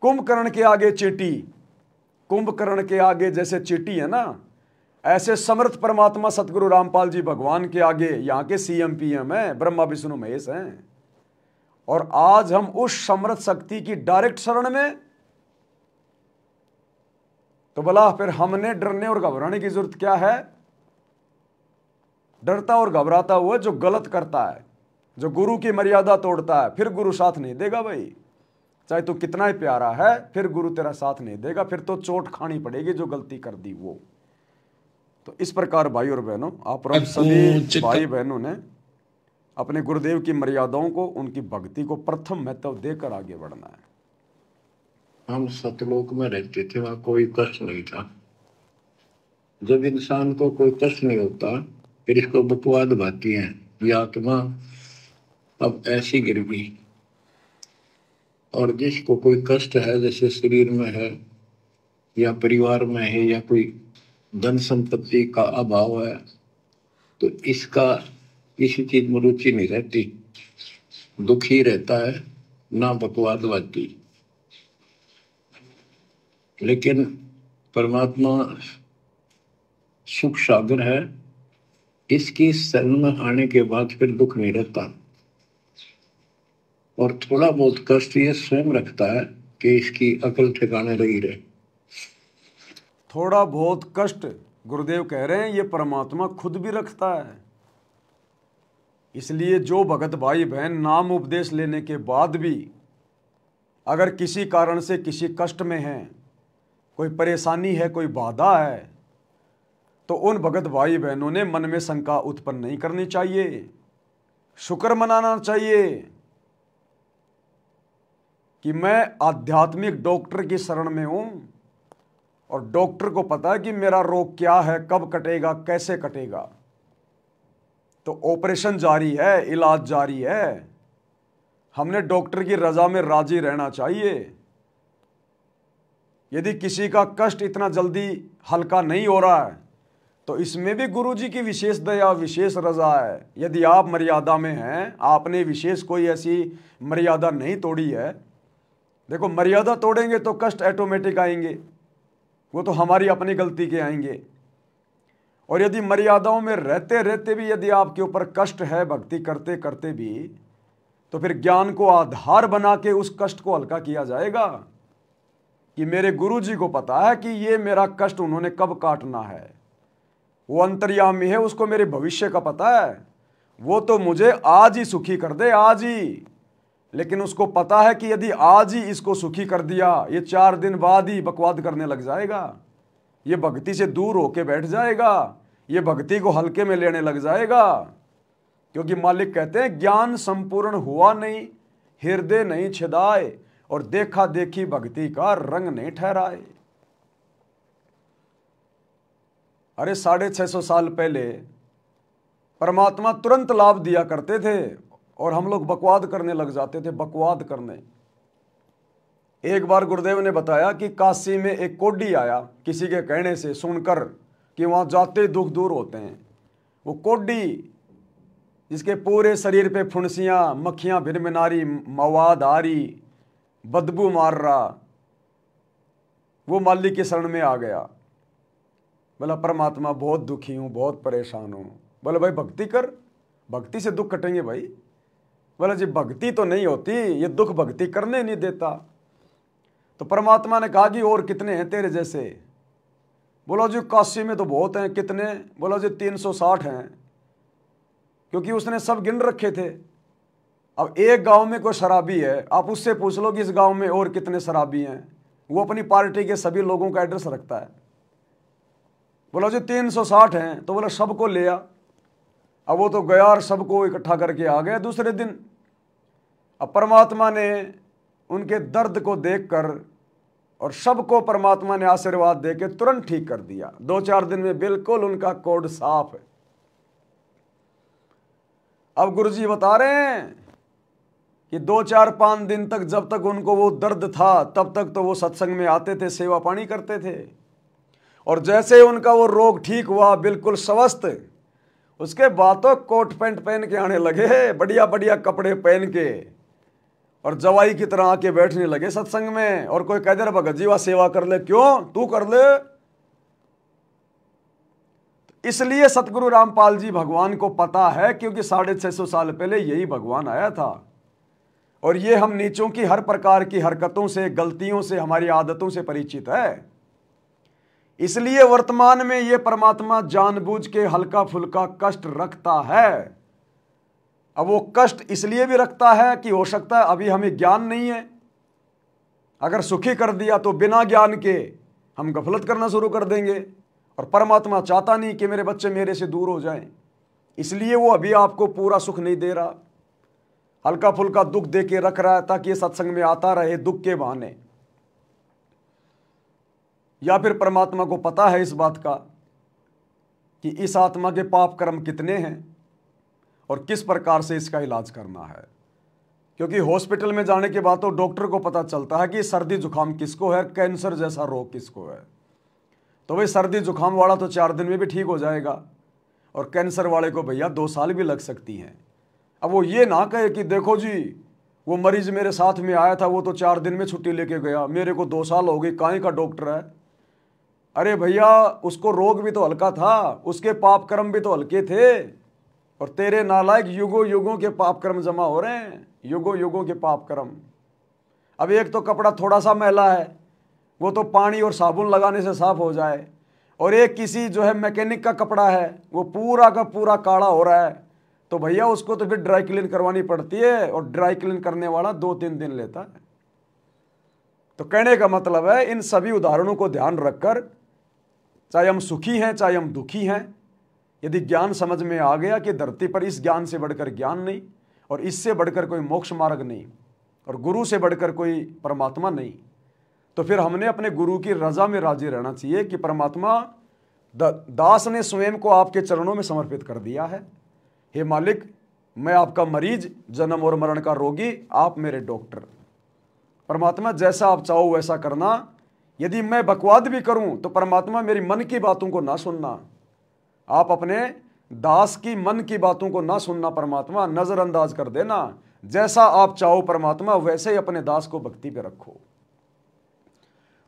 कुंभकर्ण के आगे चींटी, कुंभकर्ण के आगे जैसे चींटी है ना, ऐसे समर्थ परमात्मा सतगुरु रामपाल जी भगवान के आगे यहाँ के सीएम पीएम है, ब्रह्मा विष्णु महेश हैं। और आज हम उस समर्थ शक्ति की डायरेक्ट शरण में, तो भला फिर हमने डरने और घबराने की जरूरत क्या है? डरता और घबराता हुआ जो गलत करता है, जो गुरु की मर्यादा तोड़ता है, फिर गुरु साथ नहीं देगा भाई, चाहे तू कितना ही प्यारा है, फिर गुरु तेरा साथ नहीं देगा, फिर तो चोट खानी पड़ेगी जो गलती कर दी वो। तो इस प्रकार भाई और बहनों, आप सभी भाई बहनों ने अपने गुरुदेव की मर्यादाओं को, उनकी भक्ति को प्रथम महत्व देकर आगे बढ़ना है। हम सतलोक में रहते थे, वहां कोई कष्ट नहीं था। जब इंसान को कोई कष्ट नहीं होता, फिर इसको बकवाद भाती है, ये आत्मा अब ऐसी गिर गई। और जिसको कोई कष्ट है, जैसे शरीर में है या परिवार में है या कोई धन संपत्ति का अभाव है, तो इसका किसी चीज में रुचि नहीं रहती, दुखी रहता है, ना बकवाद भाती। लेकिन परमात्मा सुख सागर है, इसकी शरण में आने के बाद फिर दुख नहीं रहता। और थोड़ा बहुत कष्ट ये स्वयं रखता है कि इसकी अकल ठिकाने रही रहे। थोड़ा बहुत कष्ट गुरुदेव कह रहे हैं ये परमात्मा खुद भी रखता है। इसलिए जो भगत भाई बहन नाम उपदेश लेने के बाद भी अगर किसी कारण से किसी कष्ट में हैं, कोई परेशानी है, कोई बाधा है, तो उन भगत भाई बहनों ने मन में शंका उत्पन्न नहीं करनी चाहिए, शुक्र मनाना चाहिए। कि मैं आध्यात्मिक डॉक्टर की शरण में हूं और डॉक्टर को पता है कि मेरा रोग क्या है, कब कटेगा, कैसे कटेगा। तो ऑपरेशन जारी है, इलाज जारी है। हमने डॉक्टर की रजा में राजी रहना चाहिए। यदि किसी का कष्ट इतना जल्दी हल्का नहीं हो रहा है तो इसमें भी गुरुजी की विशेष दया, विशेष रजा है। यदि आप मर्यादा में हैं, आपने विशेष कोई ऐसी मर्यादा नहीं तोड़ी है। देखो, मर्यादा तोड़ेंगे तो कष्ट ऑटोमेटिक आएंगे, वो तो हमारी अपनी गलती के आएंगे। और यदि मर्यादाओं में रहते रहते भी यदि आपके ऊपर कष्ट है, भक्ति करते करते भी, तो फिर ज्ञान को आधार बना के उस कष्ट को हल्का किया जाएगा कि मेरे गुरुजी को पता है कि ये मेरा कष्ट उन्होंने कब काटना है। वो अंतर्यामी है, उसको मेरे भविष्य का पता है। वो तो मुझे आज ही सुखी कर दे, आज ही। लेकिन उसको पता है कि यदि आज ही इसको सुखी कर दिया, ये 4 दिन बाद ही बकवाद करने लग जाएगा, ये भक्ति से दूर होके बैठ जाएगा, ये भक्ति को हल्के में लेने लग जाएगा। क्योंकि मालिक कहते हैं ज्ञान संपूर्ण हुआ नहीं, हृदय नहीं छिदाए, और देखा देखी भक्ति का रंग नहीं ठहराए। अरे 650 साल पहले परमात्मा तुरंत लाभ दिया करते थे और हम लोग बकवाद करने लग जाते थे, बकवाद करने। एक बार गुरुदेव ने बताया कि काशी में एक कोडी आया, किसी के कहने से सुनकर कि वहां जाते दुख दूर होते हैं। वो कोडी जिसके पूरे शरीर पे फुंसियां, मक्खियां भिनभिनारी, मवाद आ रही, बदबू मार रहा, वो मालिक की शरण में आ गया। बोला परमात्मा बहुत दुखी हूं, बहुत परेशान हूं। बोला भाई भक्ति कर, भक्ति से दुख कटेंगे भाई। बोला जी भक्ति तो नहीं होती, ये दुख भक्ति करने नहीं देता। तो परमात्मा ने कहा कि और कितने हैं तेरे जैसे? बोला जी काशी में तो बहुत हैं। कितने? बोला जी 360 हैं, क्योंकि उसने सब गिन रखे थे। अब एक गांव में कोई शराबी है, आप उससे पूछ लो कि इस गांव में और कितने शराबी हैं, वो अपनी पार्टी के सभी लोगों का एड्रेस रखता है। बोला जी 360 हैं, तो बोला सबको ले आ। अब वो तो गया और सबको इकट्ठा करके आ गया दूसरे दिन। अब परमात्मा ने उनके दर्द को देखकर और सबको परमात्मा ने आशीर्वाद देके तुरंत ठीक कर दिया। 2-4 दिन में बिल्कुल उनका कोड साफ है। अब गुरुजी बता रहे हैं कि 2-4-5 दिन तक जब तक उनको वो दर्द था तब तक तो वो सत्संग में आते थे, सेवा पानी करते थे। और जैसे उनका वो रोग ठीक हुआ, बिल्कुल स्वस्थ, उसके बाद तो कोट पैंट पहन के आने लगे, बढ़िया बढ़िया कपड़े पहन के, और जवाई की तरह आके बैठने लगे सत्संग में। और कोई कह दे भगत जी वह सेवा कर ले, क्यों तू कर ले। इसलिए सतगुरु रामपाल जी भगवान को पता है, क्योंकि 650 साल पहले यही भगवान आया था। और ये हम नीचों की हर प्रकार की हरकतों से, गलतियों से, हमारी आदतों से परिचित है। इसलिए वर्तमान में ये परमात्मा जानबूझ के हल्का फुल्का कष्ट रखता है। अब वो कष्ट इसलिए भी रखता है कि हो सकता है अभी हमें ज्ञान नहीं है। अगर सुखी कर दिया तो बिना ज्ञान के हम गफलत करना शुरू कर देंगे, और परमात्मा चाहता नहीं कि मेरे बच्चे मेरे से दूर हो जाएं। इसलिए वो अभी आपको पूरा सुख नहीं दे रहा, हल्का फुल्का दुख दे के रख रहा है, ताकि ये सत्संग में आता रहे दुख के बहाने। या फिर परमात्मा को पता है इस बात का कि इस आत्मा के पाप कर्म कितने हैं और किस प्रकार से इसका इलाज करना है। क्योंकि हॉस्पिटल में जाने के बाद तो डॉक्टर को पता चलता है कि सर्दी जुकाम किसको है, कैंसर जैसा रोग किसको है। तो भाई सर्दी जुकाम वाला तो 4 दिन में भी ठीक हो जाएगा, और कैंसर वाले को भैया 2 साल भी लग सकती हैं। अब वो ये ना कहे कि देखो जी वो मरीज मेरे साथ में आया था, वो तो 4 दिन में छुट्टी लेके गया, मेरे को 2 साल हो गए, काहे का डॉक्टर है। अरे भैया उसको रोग भी तो हल्का था, उसके पाप कर्म भी तो हल्के थे, और तेरे नालायक युगों युगों के पाप कर्म जमा हो रहे हैं, युगों युगों के पाप कर्म। अब एक तो कपड़ा थोड़ा सा मैला है, वो तो पानी और साबुन लगाने से साफ हो जाए, और एक किसी जो है मैकेनिक का कपड़ा है वो पूरा का पूरा काला हो रहा है, तो भैया उसको तो फिर ड्राई क्लीन करवानी पड़ती है, और ड्राई क्लीन करने वाला 2-3 दिन लेता है। तो कहने का मतलब है इन सभी उदाहरणों को ध्यान रखकर, चाहे हम सुखी हैं चाहे हम दुखी हैं, यदि ज्ञान समझ में आ गया कि धरती पर इस ज्ञान से बढ़कर ज्ञान नहीं और इससे बढ़कर कोई मोक्ष मार्ग नहीं, और गुरु से बढ़कर कोई परमात्मा नहीं। तो फिर हमने अपने गुरु की रजा में राजी रहना चाहिए कि परमात्मा दास ने स्वयं को आपके चरणों में समर्पित कर दिया है। हे मालिक, मैं आपका मरीज, जन्म और मरण का रोगी, आप मेरे डॉक्टर। परमात्मा जैसा आप चाहो वैसा करना। यदि मैं बकवाद भी करूं तो परमात्मा मेरी मन की बातों को ना सुनना। आप अपने दास की मन की बातों को ना सुनना परमात्मा, नजरअंदाज कर देना। जैसा आप चाहो परमात्मा वैसे ही अपने दास को भक्ति पे रखो।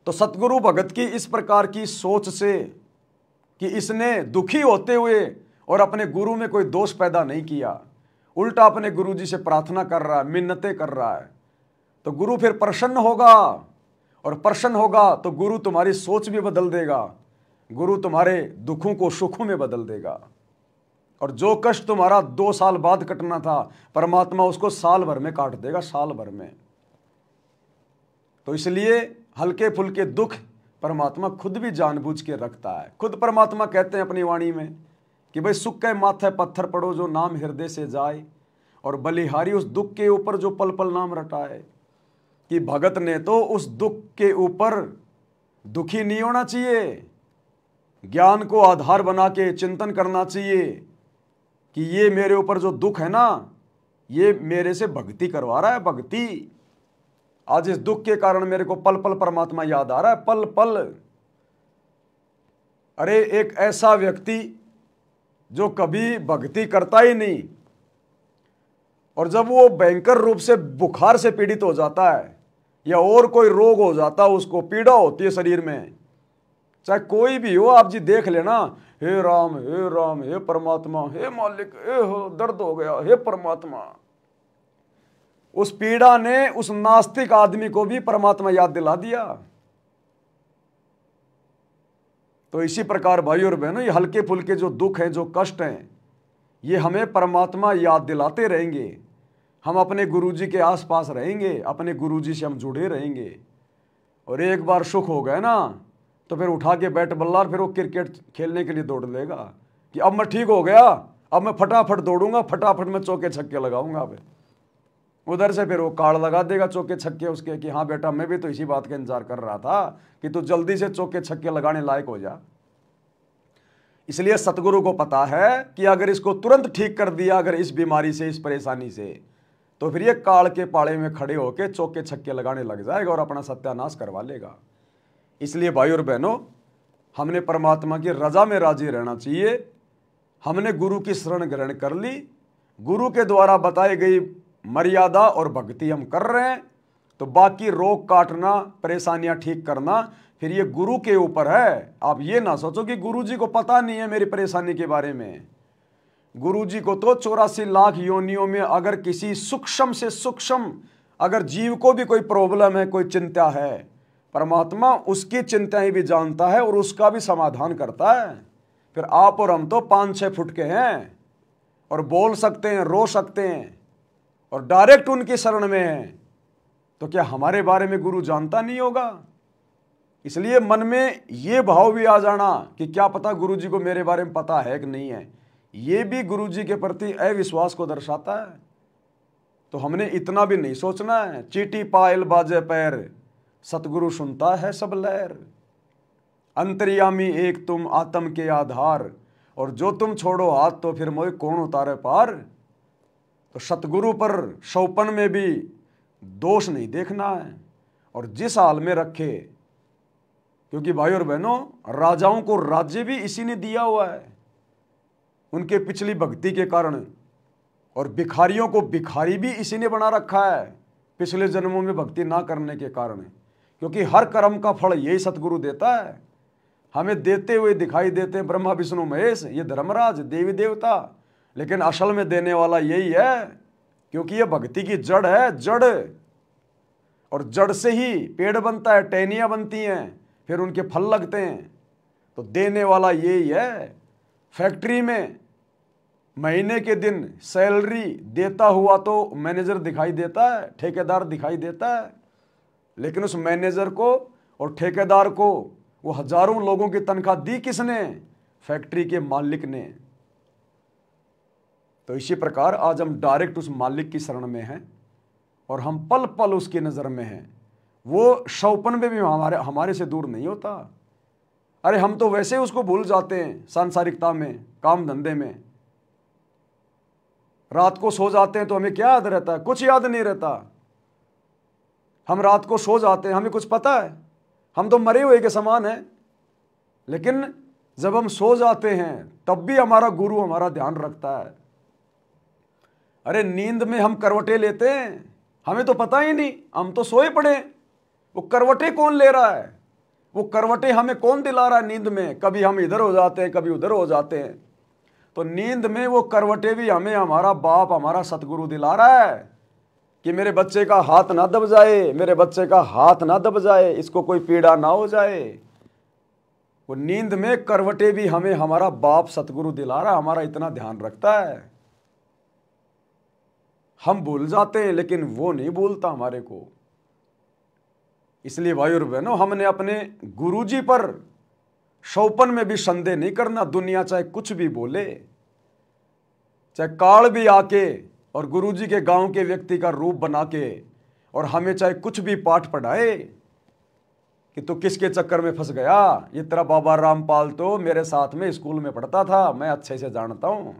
तो सतगुरु भगत की इस प्रकार की सोच से कि इसने दुखी होते हुए और अपने गुरु में कोई दोष पैदा नहीं किया, उल्टा अपने गुरु जी से प्रार्थना कर रहा है, मिन्नतें कर रहा है, तो गुरु फिर प्रसन्न होगा। और प्रसन्न होगा तो गुरु तुम्हारी सोच भी बदल देगा, गुरु तुम्हारे दुखों को सुखों में बदल देगा। और जो कष्ट तुम्हारा 2 साल बाद कटना था, परमात्मा उसको साल भर में काट देगा, साल भर में। तो इसलिए हल्के फुल्के दुख परमात्मा खुद भी जानबूझ के रखता है। खुद परमात्मा कहते हैं अपनी वाणी में कि भाई सुख के माथे पत्थर पड़ो जो नाम हृदय से जाए, और बलिहारी उस दुख के ऊपर जो पल पल नाम रटाए। कि भगत ने तो उस दुख के ऊपर दुखी नहीं होना चाहिए, ज्ञान को आधार बना के चिंतन करना चाहिए कि ये मेरे ऊपर जो दुख है ना, ये मेरे से भक्ति करवा रहा है, भक्ति। आज इस दुख के कारण मेरे को पल पल परमात्मा याद आ रहा है, पल पल। अरे एक ऐसा व्यक्ति जो कभी भक्ति करता ही नहीं, और जब वो भयंकर रूप से बुखार से पीड़ित हो जाता है या और कोई रोग हो जाता है, उसको पीड़ा होती है शरीर में, चाहे कोई भी हो, आप जी देख लेना, हे राम हे परमात्मा, हे मालिक, हे हो दर्द हो गया, हे परमात्मा। उस पीड़ा ने उस नास्तिक आदमी को भी परमात्मा याद दिला दिया। तो इसी प्रकार भाई और बहनों, ये हल्के फुल्के जो दुख हैं, जो कष्ट हैं, ये हमें परमात्मा याद दिलाते रहेंगे। हम अपने गुरुजी के आसपास रहेंगे, अपने गुरुजी से हम जुड़े रहेंगे। और एक बार सुख हो गए ना, तो फिर उठा के बैट बल्ला, फिर वो क्रिकेट खेलने के लिए दौड़ लेगा कि अब मैं ठीक हो गया, अब मैं फटाफट दौड़ूंगा, फटाफट मैं चौके छक्के लगाऊंगा। अब उधर से फिर वो कार्ड लगा देगा चौके छक्के उसके कि हाँ बेटा, मैं भी तो इसी बात का इंतजार कर रहा था कि तू जल्दी से चौके छक्के लगाने लायक हो जा। इसलिए सतगुरु को पता है कि अगर इसको तुरंत ठीक कर दिया, अगर इस बीमारी से, इस परेशानी से, तो फिर ये काल के पाड़े में खड़े होकर चौके छक्के लगाने लग जाएगा और अपना सत्यानाश करवा लेगा। इसलिए भाई और बहनों, हमने परमात्मा की रजा में राजी रहना चाहिए। हमने गुरु की शरण ग्रहण कर ली, गुरु के द्वारा बताई गई मर्यादा और भक्ति हम कर रहे हैं, तो बाकी रोग काटना, परेशानियां ठीक करना फिर ये गुरु के ऊपर है। आप ये ना सोचो कि गुरु जी को पता नहीं है मेरी परेशानी के बारे में। गुरु जी को तो 84 लाख योनियों में अगर किसी सूक्ष्म से सूक्ष्म अगर जीव को भी कोई प्रॉब्लम है, कोई चिंता है, परमात्मा उसकी चिंताएं भी जानता है और उसका भी समाधान करता है। फिर आप और हम तो 5-6 फुट के हैं और बोल सकते हैं, रो सकते हैं और डायरेक्ट उनकी शरण में हैं, तो क्या हमारे बारे में गुरु जानता नहीं होगा? इसलिए मन में ये भाव भी आ जाना कि क्या पता गुरु जी को मेरे बारे में पता है कि नहीं है, ये भी गुरु जी के प्रति अविश्वास को दर्शाता है। तो हमने इतना भी नहीं सोचना है, चीटी पायल बाजे पैर, सतगुरु सुनता है सब लहर। अंतर्यामी एक तुम आत्म के आधार, और जो तुम छोड़ो हाथ तो फिर मोह कौन उतारे पार। तो सतगुरु पर शौपन में भी दोष नहीं देखना है, और जिस हाल में रखे, क्योंकि भाई और बहनों, राजाओं को राज्य भी इसी ने दिया हुआ है उनके पिछली भक्ति के कारण, और भिखारियों को भिखारी भी इसी ने बना रखा है पिछले जन्मों में भक्ति ना करने के कारण। क्योंकि हर कर्म का फल यही सतगुरु देता है, हमें देते हुए दिखाई देते हैं ब्रह्मा विष्णु महेश, ये धर्मराज देवी देवता, लेकिन असल में देने वाला यही है, क्योंकि ये भक्ति की जड़ है, जड़। और जड़ से ही पेड़ बनता है, टहनियाँ बनती हैं, फिर उनके फल लगते हैं। तो देने वाला यही है। फैक्ट्री में महीने के दिन सैलरी देता हुआ तो मैनेजर दिखाई देता है, ठेकेदार दिखाई देता है, लेकिन उस मैनेजर को और ठेकेदार को वो हजारों लोगों की तनख्वाह दी किसने? फैक्ट्री के मालिक ने। तो इसी प्रकार आज हम डायरेक्ट उस मालिक की शरण में हैं और हम पल पल उसकी नज़र में हैं। वो शौपन में भी हमारे से दूर नहीं होता। अरे हम तो वैसे ही उसको भूल जाते हैं सांसारिकता में, काम धंधे में। रात को सो जाते हैं तो हमें क्या याद रहता है? कुछ याद नहीं रहता। हम रात को सो जाते हैं, हमें कुछ पता है? हम तो मरे हुए के समान हैं। लेकिन जब हम सो जाते हैं तब भी हमारा गुरु हमारा ध्यान रखता है। अरे नींद में हम करवटें लेते हैं, हमें तो पता ही नहीं, हम तो सोए पड़े। वो करवटें कौन ले रहा है? वो करवटें हमें कौन दिला रहा है नींद में? कभी हम इधर हो जाते हैं, कभी उधर हो जाते हैं। तो नींद में वो करवटें भी हमें हमारा बाप, हमारा सतगुरु दिला रहा है कि मेरे बच्चे का हाथ ना दब जाए, मेरे बच्चे का हाथ ना दब जाए, इसको कोई पीड़ा ना हो जाए। वो नींद में करवटें भी हमें हमारा बाप सतगुरु दिला रहा है, हमारा इतना ध्यान रखता है। हम भूल जाते हैं लेकिन वो नहीं भूलता हमारे को। इसलिए भाई और बहनों, हमने अपने गुरुजी पर शौपन में भी संदेह नहीं करना। दुनिया चाहे कुछ भी बोले, चाहे काल भी आके और गुरुजी के गांव के व्यक्ति का रूप बना के और हमें चाहे कुछ भी पाठ पढ़ाए कि तू किसके चक्कर में फंस गया, ये तेरा बाबा रामपाल तो मेरे साथ में स्कूल में पढ़ता था, मैं अच्छे से जानता हूं।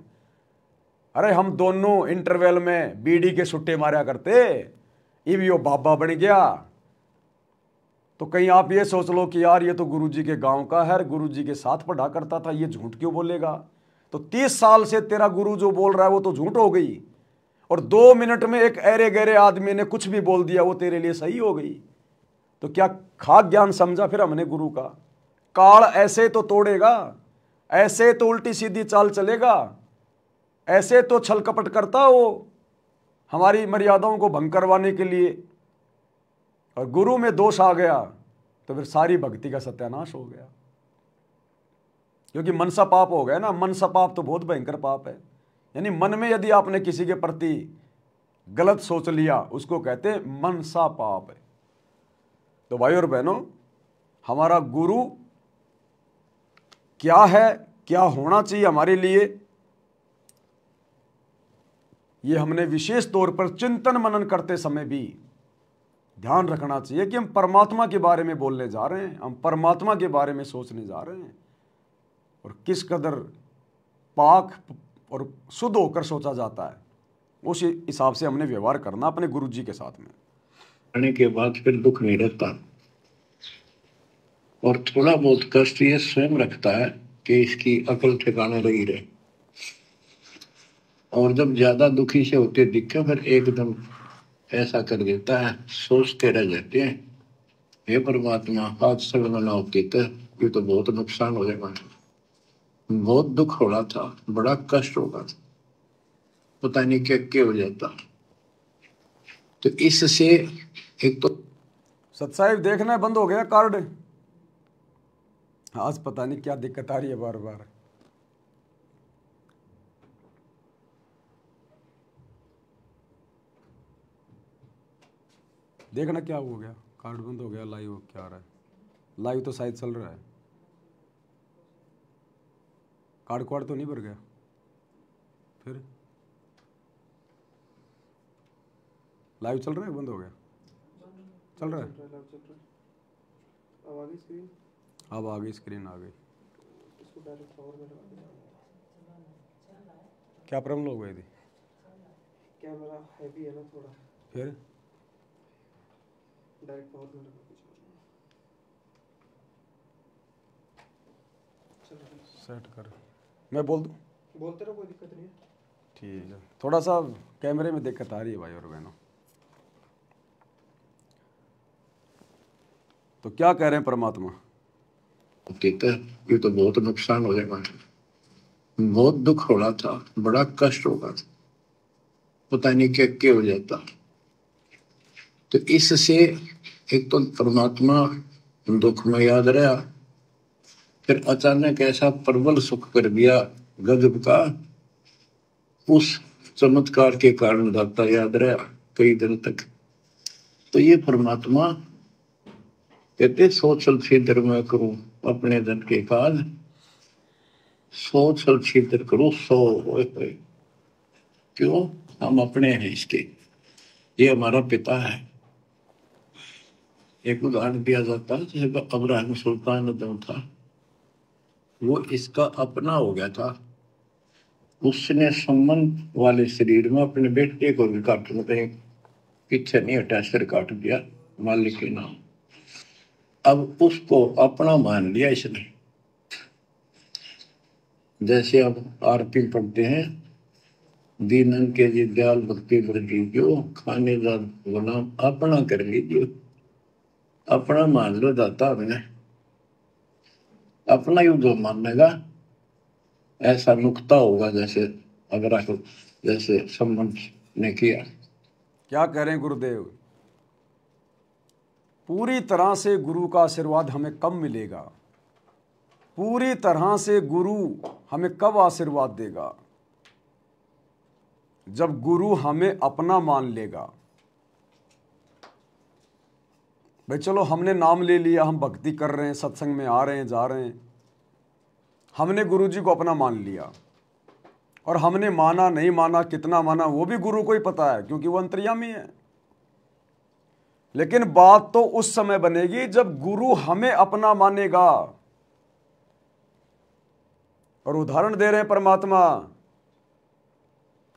अरे हम दोनों इंटरवल में बीड़ी के सुट्टे मारा करते, इब यो बाबा बन गया। तो कहीं आप ये सोच लो कि यार ये तो गुरुजी के गांव का है, गुरुजी के साथ पढ़ा करता था, ये झूठ क्यों बोलेगा? तो 30 साल से तेरा गुरु जो बोल रहा है वो तो झूठ हो गई, और 2 मिनट में एक ऐरे गहरे आदमी ने कुछ भी बोल दिया वो तेरे लिए सही हो गई। तो क्या खाक ज्ञान समझा फिर हमने गुरु का? काल ऐसे तो तोड़ेगा, ऐसे तो उल्टी सीधी चाल चलेगा, ऐसे तो छल कपट करता वो हमारी मर्यादाओं को भंग करवाने के लिए। और गुरु में दोष आ गया तो फिर सारी भक्ति का सत्यानाश हो गया, क्योंकि मनसा पाप हो गया ना। मनसा पाप तो बहुत भयंकर पाप है। यानी मन में यदि आपने किसी के प्रति गलत सोच लिया, उसको कहते हैं मनसा पाप है। तो भाई और बहनों, हमारा गुरु क्या है, क्या होना चाहिए हमारे लिए, ये हमने विशेष तौर पर चिंतन मनन करते समय भी ध्यान रखना चाहिए कि हम परमात्मा के बारे में बोलने जा रहे हैं, हम परमात्मा के बारे में सोचने जा रहे हैं, और किस कदर पाक और शुद्ध होकर सोचा जाता है, उस हिसाब से हमने व्यवहार करना अपने गुरुजी के साथ में। आने के बाद फिर दुख नहीं रहता, और थोड़ा बहुत कष्ट ये स्वयं रखता है कि इसकी अकल ठिकाने लगी रहे। और जब ज्यादा दुखी से होते दिखे फिर एकदम ऐसा कर देता है, सोचते रह जाते हैं, हे परमात्मा हाथ सगन ना होती तो ये तो बहुत नुकसान हो जाएगा, बहुत दुख हो रहा था, बड़ा कष्ट हो रहा था, पता नहीं क्या हो जाता। तो इससे एक तो सत्साहिब देखना बंद हो गया कार्ड, आज पता नहीं क्या दिक्कत आ रही है बार बार। देखना क्या हो गया, कार्ड बंद हो गया, लाइव क्या आ रहा है? लाइव तो शायद चल रहा है, कार्ड क्वाड तो नहीं भर गया? फिर लाइव चल रहा है, बंद हो गया? चल रहा है। अब आ गई स्क्रीन, आ गई। क्या प्रॉब्लम हो गई थी? कैमरा हैवी है ना थोड़ा, फिर डायरेक्ट पावर में लगा सेट कर, मैं बोल दूं? बोलते रहो, कोई दिक्कत नहीं है। ठीक है, थोड़ा सा कैमरे में दिक्कत आ रही है भाई और बहनों। तो क्या कह रहे हैं परमात्मा? ये तो बहुत नुकसान हो जाएगा, बहुत दुख हो रहा था, बड़ा कष्ट हो रहा था, पता नहीं क्या हो जाता। तो इससे एक तो परमात्मा दुख में याद रहा, फिर अचानक ऐसा प्रबल सुख कर दिया गजब का, उस चमत्कार के कारण दाता याद रहा कई दिन तक। तो ये परमात्मा कहते सोचल छिद्र में करूं अपने धन के काज, सोचल छिद्र करूं 100 होए। क्यों? हम अपने हैं इसके, ये हमारा पिता है। एक उदाहरण दिया जाता है, जैसे अब्राहिम सुल्तान जो था वो इसका अपना हो गया था, उसने संबंध वाले शरीर में अपने बेटे को भी काट कहीं पीछे नहीं हटा, सिर काट दिया मालिक के नाम। अब उसको अपना मान लिया इसने। जैसे अब आरती पढ़ते हैं, दीनन के जी दयाल भक्ति भर लीजियो, खाने का गुलाम अपना कर लीजिए। अपना मान लो दाता, हमने अपना ही जो मानेगा ऐसा नुक्ता होगा, जैसे अगर आपको जैसे संबंध ने किया। क्या कह रहे हैं गुरुदेव? पूरी तरह से गुरु का आशीर्वाद हमें कब मिलेगा? पूरी तरह से गुरु हमें कब आशीर्वाद देगा? जब गुरु हमें अपना मान लेगा। भाई चलो हमने नाम ले लिया, हम भक्ति कर रहे हैं, सत्संग में आ रहे हैं, जा रहे हैं, हमने गुरु जी को अपना मान लिया, और हमने माना नहीं माना, कितना माना, वो भी गुरु को ही पता है, क्योंकि वो अंतर्यामी है। लेकिन बात तो उस समय बनेगी जब गुरु हमें अपना मानेगा। और उदाहरण दे रहे हैं परमात्मा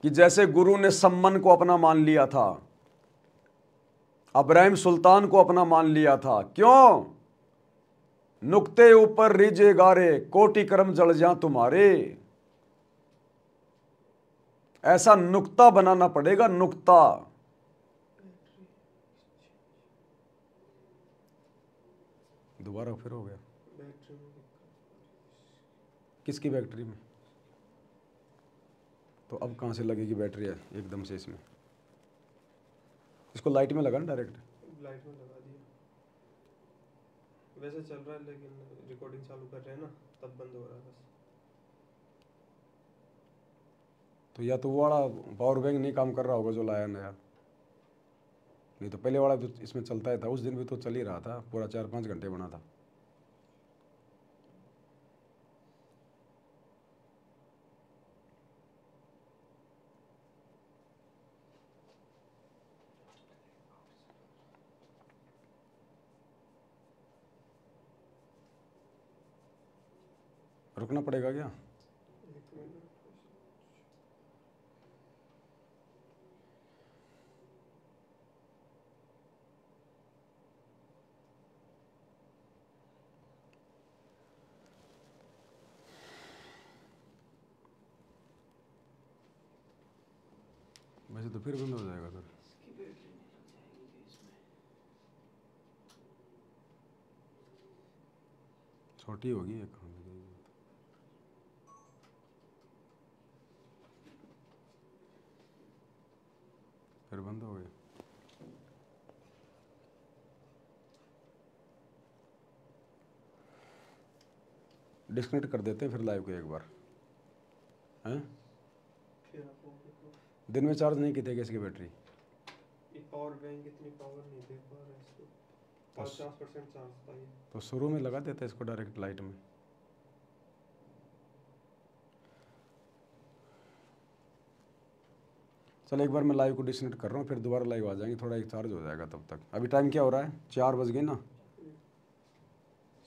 कि जैसे गुरु ने सम्मन को अपना मान लिया था, अब्राहिम सुल्तान को अपना मान लिया था। क्यों? नुक्ते ऊपर रिजे गारे, कोटि कर्म जल जा तुम्हारे। ऐसा नुक्ता बनाना पड़ेगा, नुक्ता। दोबारा फिर हो गया। किसकी बैटरी में? तो अब कहां से लगेगी बैटरी है एकदम से इसमें? इसको लाइट में लगा ना, डायरेक्ट लाइट में लगा दिया। वैसे चल रहा है, लेकिन रिकॉर्डिंग चालू कर रहे हैं ना, तब बंद हो रहा है बस। तो या तो वो वाला पावर बैंक नहीं काम कर रहा होगा जो लाया नया, नहीं तो पहले वाला तो इसमें चलता ही था। उस दिन भी तो चल ही रहा था, पूरा 4-5 घंटे बना था। रुकना पड़ेगा क्या? वैसे तो फिर बंद हो जाएगा सर। छोटी होगी एक, फिर बंद हो गया। डिस्कनेक्ट कर देते हैं फिर लाइव को एक बार, हैं? दिन में चार्ज नहीं की थी इसकी बैटरी? पावर बैंक इतनी पावर नहीं दे पा रहा इसको, 50% चार्ज था ये। तो शुरू में लगा देते इसको डायरेक्ट लाइट में। चल एक बार मैं लाइव को डिस्कनेक्ट कर रहा हूँ, फिर दोबारा लाइव आ जाएंगे, थोड़ा एक चार्ज हो जाएगा तब तक। अभी टाइम क्या हो रहा है? 4 बज गए ना,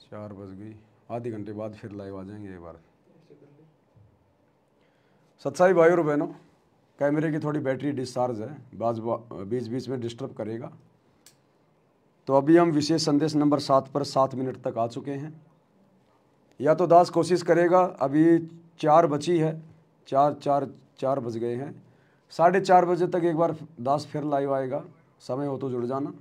4 बज गई। आधे घंटे बाद फिर लाइव आ जाएंगे एक बार। सत्साई भाई और बहनों, कैमरे की थोड़ी बैटरी डिस्चार्ज है, बीच बीच में डिस्टर्ब करेगा। तो अभी हम विशेष संदेश नंबर 7 पर 7 मिनट तक आ चुके हैं। या तो दास कोशिश करेगा, अभी 4 बची है, 4 बज गए हैं, 4:30 बजे तक एक बार दास फिर लाइव आएगा। समय हो तो जुड़ जाना।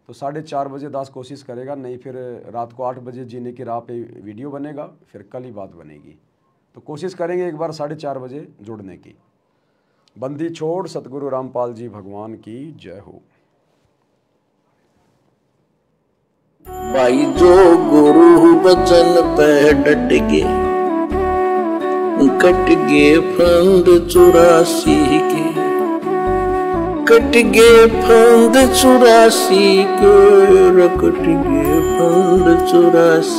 तो 4:30 बजे दास कोशिश करेगा, नहीं फिर रात को 8 बजे जीने की राह पे वीडियो बनेगा, फिर कल ही बात बनेगी। तो कोशिश करेंगे एक बार 4:30 बजे जुड़ने की। बंदी छोड़ सतगुरु रामपाल जी भगवान की जय हो। भाई जो गुरु वचन पे डट गए, कट गए फंद 84 के, कट गए फंद 84 के, कट गए फंद 84।